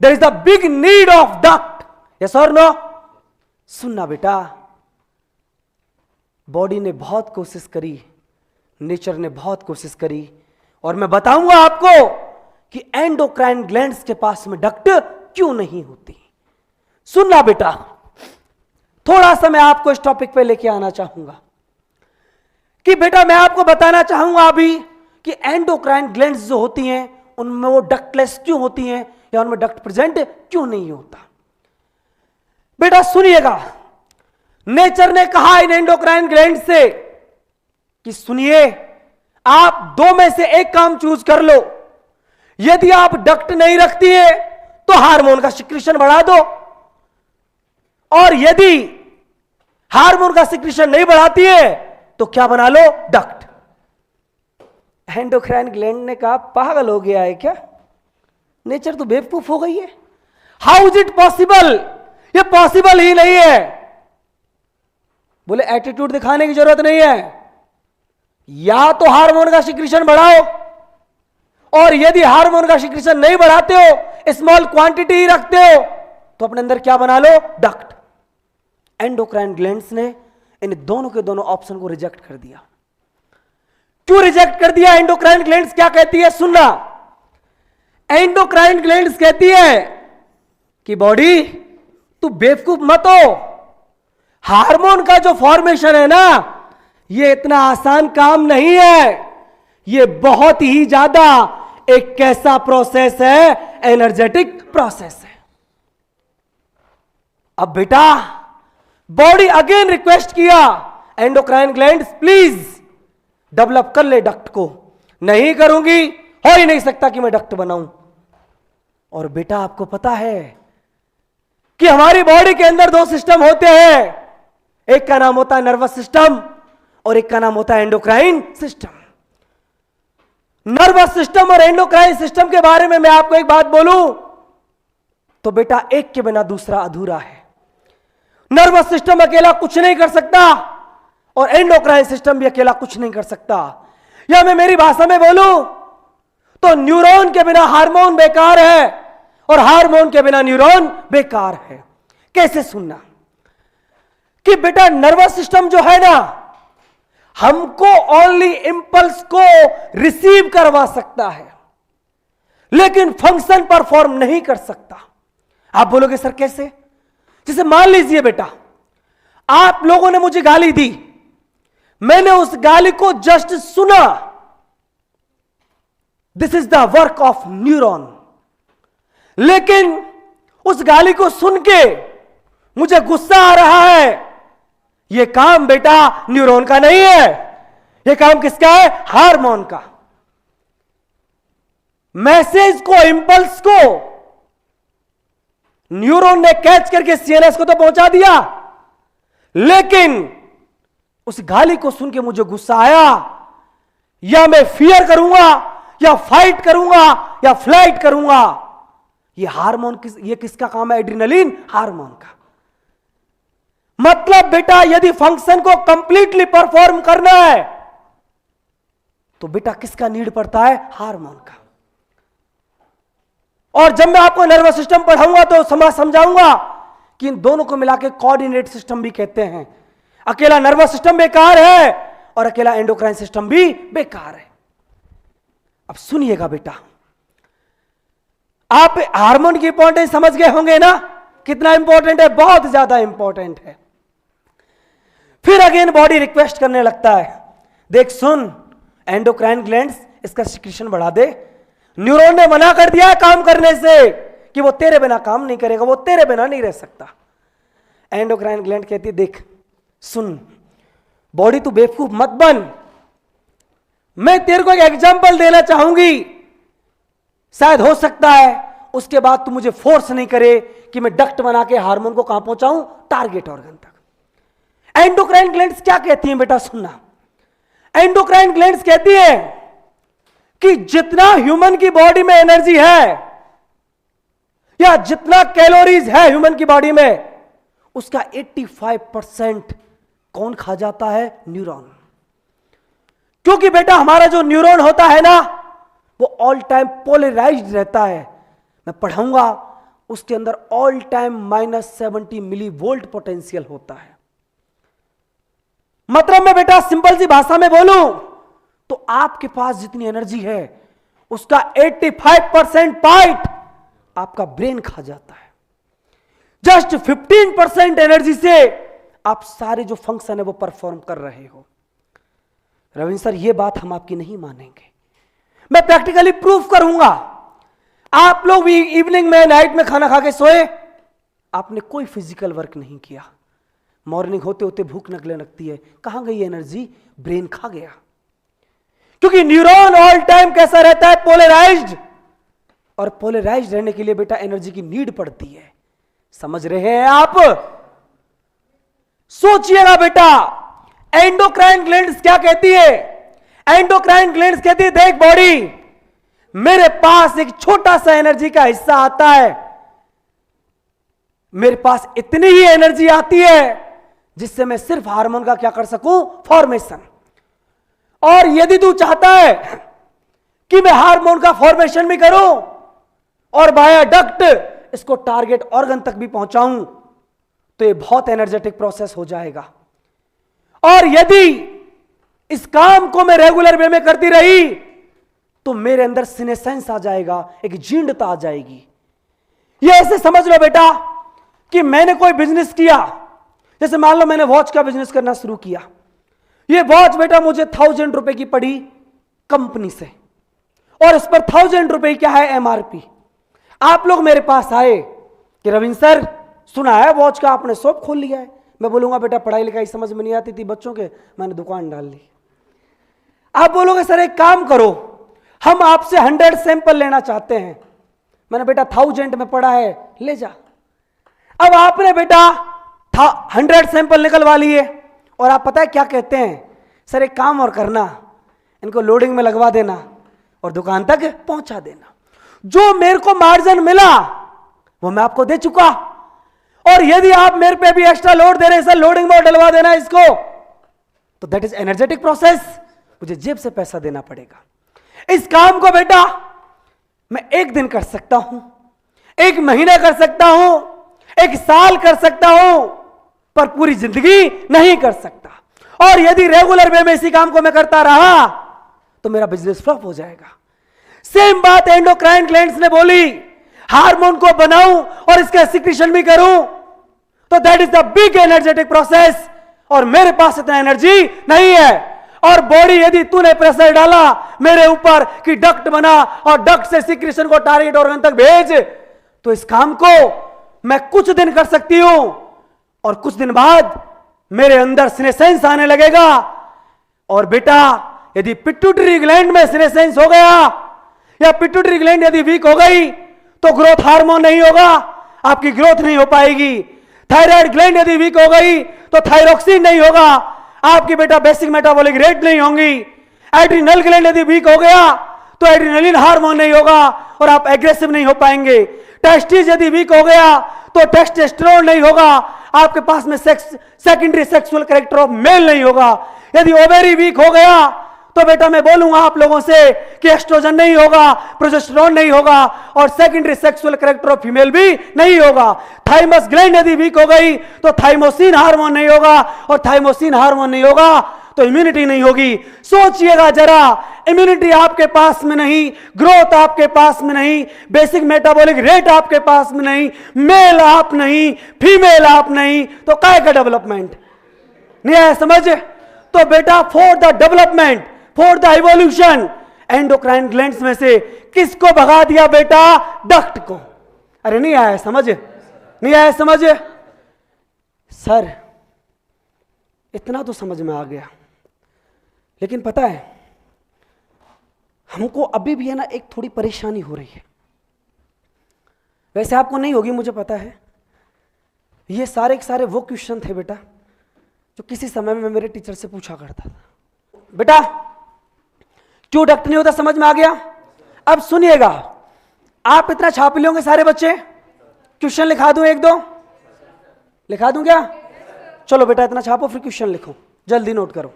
there is the big need of duct. Yes और नो? सुनना बेटा, बॉडी ने बहुत कोशिश करी, नेचर ने बहुत कोशिश करी, और मैं बताऊंगा आपको कि एंडोक्राइन ग्लैंड्स के पास में डक्ट क्यों नहीं होती। सुनना बेटा, थोड़ा सा मैं आपको इस टॉपिक पे लेके आना चाहूंगा कि बेटा मैं आपको बताना चाहूंगा अभी कि एंडोक्राइन ग्लैंड्स जो होती हैं उनमें वो डक्टलेस क्यों होती हैं, या उनमें डक्ट प्रेजेंट क्यों नहीं होता। बेटा सुनिएगा, नेचर ने कहा इन एंडोक्राइन ग्लैंड से कि सुनिए आप दो में से एक काम चूज कर लो, यदि आप डक्ट नहीं रखती है तो हार्मोन का सिक्रीशन बढ़ा दो, और यदि हार्मोन का सिक्रीशन नहीं बढ़ाती है तो क्या बना लो, डक्ट। एंडोक्राइन ग्लैंड ने कहा पागल हो गया है क्या, नेचर तो बेवकूफ हो गई है, हाउ इज इट पॉसिबल, ये पॉसिबल ही नहीं है। बोले एटीट्यूड दिखाने की जरूरत नहीं है, या तो हार्मोन का सिक्रीशन बढ़ाओ, और यदि हार्मोन का सिक्रीशन नहीं बढ़ाते हो, स्मॉल क्वांटिटी ही रखते हो, तो अपने अंदर क्या बना लो, डक्ट। एंडोक्राइन ग्लैंड्स ने इन दोनों के दोनों ऑप्शन को रिजेक्ट कर दिया। क्यों रिजेक्ट कर दिया? एंडोक्राइन ग्लैंड्स क्या कहती है, सुनना। एंडोक्राइन ग्लैंड्स कहती है कि बॉडी तू बेवकूफ मत हो, हार्मोन का जो फॉर्मेशन है ना, ये इतना आसान काम नहीं है, ये बहुत ही ज्यादा एक कैसा प्रोसेस है, एनर्जेटिक प्रोसेस है। अब बेटा बॉडी अगेन रिक्वेस्ट किया, एंडोक्राइन ग्लैंड्स प्लीज डेवलप कर ले डक्ट को। नहीं करूंगी, हो ही नहीं सकता कि मैं डक्ट बनाऊं। और बेटा आपको पता है कि हमारी बॉडी के अंदर दो सिस्टम होते हैं, एक का नाम होता है नर्वस सिस्टम और एक का नाम होता है एंडोक्राइन सिस्टम। नर्वस सिस्टम और एंडोक्राइन सिस्टम के बारे में मैं आपको एक बात बोलूं तो बेटा एक के बिना दूसरा अधूरा है। नर्वस सिस्टम अकेला कुछ नहीं कर सकता और एंडोक्राइन सिस्टम भी अकेला कुछ नहीं कर सकता। या मैं मेरी भाषा में बोलूं तो न्यूरॉन के बिना हार्मोन बेकार है और हार्मोन के बिना न्यूरॉन बेकार है। कैसे? सुनना कि बेटा नर्वस सिस्टम जो है ना, हमको ओनली इंपल्स को रिसीव करवा सकता है लेकिन फंक्शन परफॉर्म नहीं कर सकता। आप बोलोगे सर कैसे? जैसे मान लीजिए बेटा आप लोगों ने मुझे गाली दी, मैंने उस गाली को जस्ट सुना, this is the work of neuron. लेकिन उस गाली को सुन के मुझे गुस्सा आ रहा है, यह काम बेटा न्यूरॉन का नहीं है, यह काम किसका है? हार्मोन का। मैसेज को, इंपल्स को न्यूरॉन ने कैच करके सीएनएस को तो पहुंचा दिया, लेकिन उस गाली को सुन के मुझे गुस्सा आया, या मैं फियर करूंगा या फाइट करूंगा या फ्लाइट करूंगा, ये हार्मोन ये किसका काम है? एड्रिनलिन हार्मोन का। मतलब बेटा यदि फंक्शन को कंप्लीटली परफॉर्म करना है तो बेटा किसका नीड पड़ता है? हार्मोन का। और जब मैं आपको नर्वस सिस्टम पढ़ाऊंगा तो समझाऊंगा कि इन दोनों को मिलाकर कोऑर्डिनेट सिस्टम भी कहते हैं। अकेला नर्वस सिस्टम बेकार है और अकेला एंडोक्राइन सिस्टम भी बेकार है। अब सुनिएगा बेटा, आप हार्मोन की इंपॉर्टेंस समझ गए होंगे ना, कितना इंपॉर्टेंट है? बहुत ज्यादा इंपॉर्टेंट है। फिर अगेन बॉडी रिक्वेस्ट करने लगता है, देख सुन एंडोक्राइन ग्लैंड्स इसका सिक्रीशन बढ़ा दे। न्यूरॉन ने मना कर दिया है काम करने से कि वो तेरे बिना काम नहीं करेगा, वो तेरे बिना नहीं रह सकता। एंडोक्राइन ग्लैंड कहती है देख सुन बॉडी तू बेवकूफ मत बन, मैं तेरे को एक एग्जांपल देना चाहूंगी, शायद हो सकता है उसके बाद तू मुझे फोर्स नहीं करे कि मैं डक्ट बना के हार्मोन को कहां पहुंचाऊं? टारगेट ऑर्गन तक। एंडोक्राइन ग्लैंड्स क्या कहती हैं बेटा? सुनना, एंडोक्राइन ग्लैंड्स कहती है कि जितना ह्यूमन की बॉडी में एनर्जी है या जितना कैलोरीज है ह्यूमन की बॉडी में, उसका 85% कौन खा जाता है? न्यूरॉन। क्योंकि बेटा हमारा जो न्यूरॉन होता है ना, वो ऑल टाइम पोलराइज्ड रहता है। मैं पढ़ाऊंगा उसके अंदर all time -70 millivolt potential होता है। मतलब मैं बेटा सिंपल सी भाषा में बोलूं तो आपके पास जितनी एनर्जी है उसका 85% पार्ट आपका ब्रेन खा जाता है। जस्ट 15% एनर्जी से आप सारे जो फंक्शन है वो परफॉर्म कर रहे हो। रविंद्र सर ये बात हम आपकी नहीं मानेंगे, मैं प्रैक्टिकली प्रूफ करूंगा। आप लोग भी इवनिंग में नाइट में खाना खा के सोए, आपने कोई फिजिकल वर्क नहीं किया, मॉर्निंग होते होते भूख लगने लगती है, कहां गई एनर्जी? ब्रेन खा गया। क्योंकि न्यूरॉन ऑल टाइम कैसा रहता है? पोलराइज्ड। और पोलराइज्ड रहने के लिए बेटा एनर्जी की नीड पड़ती है। समझ रहे हैं आप? सोचिएगा बेटा, एंडोक्राइन ग्लैंड्स क्या कहती है? एंडोक्राइन ग्लैंड्स कहती है देख बॉडी, मेरे पास एक छोटा सा एनर्जी का हिस्सा आता है, मेरे पास इतनी ही एनर्जी आती है जिससे मैं सिर्फ हार्मोन का क्या कर सकूं? फॉर्मेशन। और यदि तू चाहता है कि मैं हार्मोन का फॉर्मेशन भी करूं और बाया डक्ट इसको टारगेट ऑर्गन तक भी पहुंचाऊं, तो ये बहुत एनर्जेटिक प्रोसेस हो जाएगा। और यदि इस काम को मैं रेगुलर वे में करती रही तो मेरे अंदर सिनेसेंस आ जाएगा, एक जीर्णता आ जाएगी। ये ऐसे समझ लो बेटा कि मैंने कोई बिजनेस किया, जैसे मान लो मैंने वॉच का बिजनेस करना शुरू किया। ये वॉच बेटा मुझे 1000 रुपए की पड़ी कंपनी से, और इस पर 1000 रुपए क्या है एमआरपी। आप लोग मेरे पास आए कि रविंद्र सर सुना है वॉच का आपने शॉप खोल लिया है। मैं बोलूंगा बेटा पढ़ाई लिखाई समझ में नहीं आती थी बच्चों के, मैंने दुकान डाल ली। आप बोलोगे सर एक काम करो, हम आपसे 100 सैंपल लेना चाहते हैं। मैंने बेटा 1000 में पड़ा है, ले जा। अब आपने बेटा 100 सैंपल निकलवा लिए, और आप पता है क्या कहते हैं, सर एक काम और करना, इनको लोडिंग में लगवा देना और दुकान तक पहुंचा देना। जो मेरे को मार्जिन मिला वो मैं आपको दे चुका, और यदि आप मेरे पे भी एक्स्ट्रा लोड दे रहे हैं, सर लोडिंग में डलवा देना इसको, तो दैट इज एनर्जेटिक प्रोसेस, मुझे जेब से पैसा देना पड़ेगा। इस काम को बेटा मैं एक दिन कर सकता हूं, एक महीना कर सकता हूं, एक साल कर सकता हूं, पर पूरी जिंदगी नहीं कर सकता। और यदि रेगुलर वे में इसी काम को मैं करता रहा तो मेरा बिजनेस फ्लॉप हो जाएगा। सेम बात एंडोक्राइन ग्लैंड्स ने बोली, हार्मोन को बनाऊं और इसका सिक्रीशन भी करूं, तो that is the big energetic process, और मेरे पास इतना एनर्जी नहीं है। और बॉडी यदि तूने प्रेशर डाला मेरे ऊपर कि डक्ट बना और डक्ट से सिक्रीशन को टारगेट ऑर्गन तक भेज, तो इस काम को मैं कुछ दिन कर सकती हूं, और कुछ दिन बाद मेरे अंदर सिनेसेंस आने लगेगा। और बेटा यदि पिट्यूटरी ग्लैंड में सिनेसेंस हो गया, या पिट्यूटरी ग्लैंड यदि वीक हो गई, तो ग्रोथ हार्मोन नहीं होगा, आपकी ग्रोथ नहीं हो पाएगी। थायराइड ग्लैंड यदि वीक हो गई तो थायरोक्सिन नहीं होगा, आपकी बेटा बेसिक मेटाबॉलिक रेट नहीं होंगी। एड्रिनल ग्लैंड यदि वीक हो गया तो एड्रिनलिन हार्मोन नहीं होगा और आप एग्रेसिव नहीं हो पाएंगे। टेस्टिस यदि वीक हो गया तो टेस्टोस्टेरोन नहीं होगा, आपके पास में secondary sexual character of male नहीं होगा। यदि ओवेरी वीक हो गया तो बेटा मैं बोलूंगा आप लोगों से कि एस्ट्रोजन नहीं होगा, प्रोजेस्टेरोन नहीं होगा, और secondary sexual character of female भी नहीं होगा। थाइमस ग्लैंड यदि वीक हो गई तो थाइमोसिन हार्मोन नहीं होगा, और थाइमोसिन हार्मोन नहीं होगा तो इम्यूनिटी नहीं होगी। सोचिएगा जरा, इम्यूनिटी आपके पास में नहीं, ग्रोथ आपके पास में नहीं, बेसिक मेटाबॉलिक रेट आपके पास में नहीं, मेल आप नहीं, फीमेल आप नहीं, तो काय का डेवलपमेंट नहीं है समझ। तो बेटा for the development, for the evolution, endocrine glands में से किसको भगा दिया बेटा? डक्ट को। अरे नहीं आया समझ, नहीं आया समझ। सर इतना तो समझ में आ गया, लेकिन पता है हमको अभी भी है ना एक थोड़ी परेशानी हो रही है। वैसे आपको नहीं होगी मुझे पता है। ये सारे के सारे वो क्वेश्चन थे बेटा जो किसी समय में मैं मेरे टीचर से पूछा करता था। बेटा क्यों डक्ट नहीं होता समझ में आ गया। अब सुनिएगा, आप इतना छाप लोगे सारे बच्चे, क्वेश्चन लिखा दूं एक दो, लिखा दूं क्या? चलो बेटा इतना छापो फिर क्वेश्चन लिखो, जल्दी नोट करो।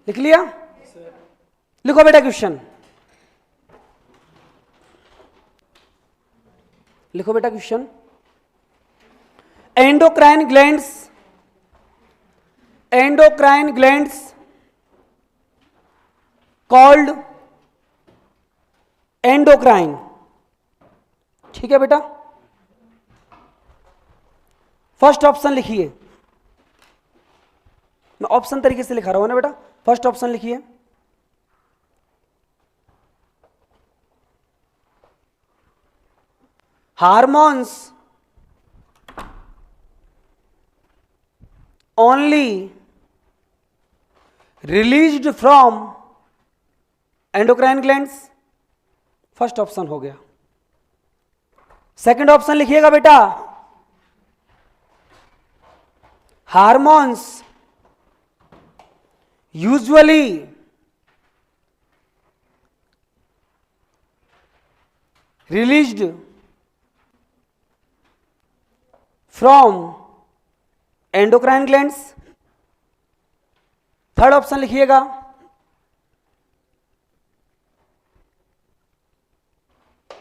लिख लिया? लिखो बेटा क्वेश्चन, लिखो बेटा question. Endocrine glands called endocrine. ठीक है बेटा, फर्स्ट ऑप्शन लिखिए। मैं ऑप्शन तरीके से लिखा रहा हूं ना बेटा, फर्स्ट ऑप्शन लिखिए। Hormones only released from endocrine glands, first option हो गया। सेकंड ऑप्शन लिखिएगा बेटा, hormones usually released from endocrine glands. Third option लिखिएगा,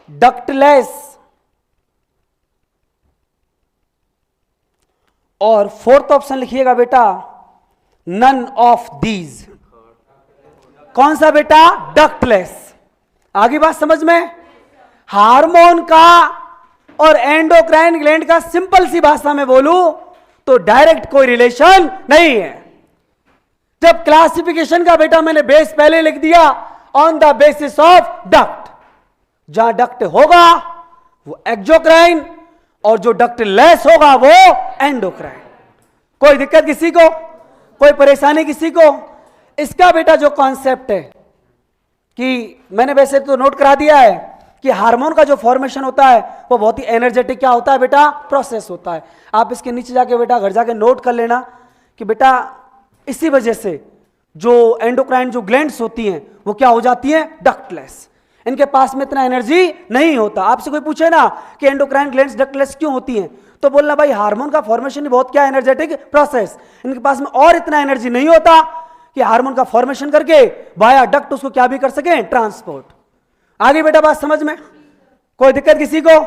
डक्टलेस और फोर्थ ऑप्शन लिखिएगा बेटा नन ऑफ दीज। कौन सा बेटा? डक्टलेस। आगे बात समझ में? हार्मोन का और एंडोक्राइन ग्लैंड का सिंपल सी भाषा में बोलूं तो डायरेक्ट कोई रिलेशन नहीं है। जब क्लासिफिकेशन का बेटा मैंने बेस पहले लिख दिया on the basis of duct, जहां डक्ट होगा वो एक्सोक्राइन और जो डक्ट लेस होगा वो एंडोक्राइन। कोई दिक्कत किसी को? कोई परेशानी किसी को? इसका बेटा जो कॉन्सेप्ट है कि मैंने वैसे तो नोट करा दिया है कि हार्मोन का जो फॉर्मेशन होता है वो बहुत ही एनर्जेटिक क्या होता है बेटा? प्रोसेस होता है। आप इसके नीचे जाके बेटा घर जाके नोट कर लेना कि बेटा इसी वजह से जो एंडोक्राइन जो ग्लैंड्स होती हैं वो क्या हो जाती हैं? डक्टलेस। इनके पास में इतना एनर्जी नहीं होता। आपसे कोई पूछे ना कि एंडोक्राइन ग्लैंड्स डक्टलेस क्यों होती हैं, तो बोलना भाई हार्मोन का फॉर्मेशन बहुत क्या एनर्जेटिक प्रोसेस, इनके पास में और इतना एनर्जी नहीं होता कि हार्मोन का फॉर्मेशन करके वाया डक्ट उसको क्या भी कर सके? ट्रांसपोर्ट। आगे बेटा बात समझ में? कोई दिक्कत किसी को?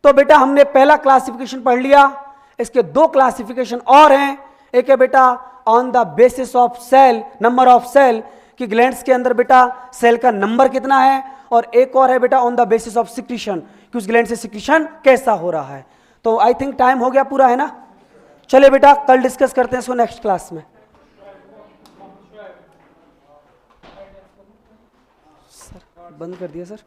तो बेटा हमने पहला क्लासिफिकेशन पढ़ लिया। इसके दो क्लासिफिकेशन और हैं। एक है बेटा on the basis of cell, number of cell, कि ग्लैंड्स के अंदर बेटा सेल का नंबर कितना है, और एक और है बेटा on the basis of secretion, कि उस ग्लैंड से सिक्रीशन कैसा हो रहा है। तो आई थिंक टाइम हो गया पूरा, है ना? चले बेटा कल डिस्कस करते हैं इसको नेक्स्ट क्लास में। सर बंद कर दिया सर।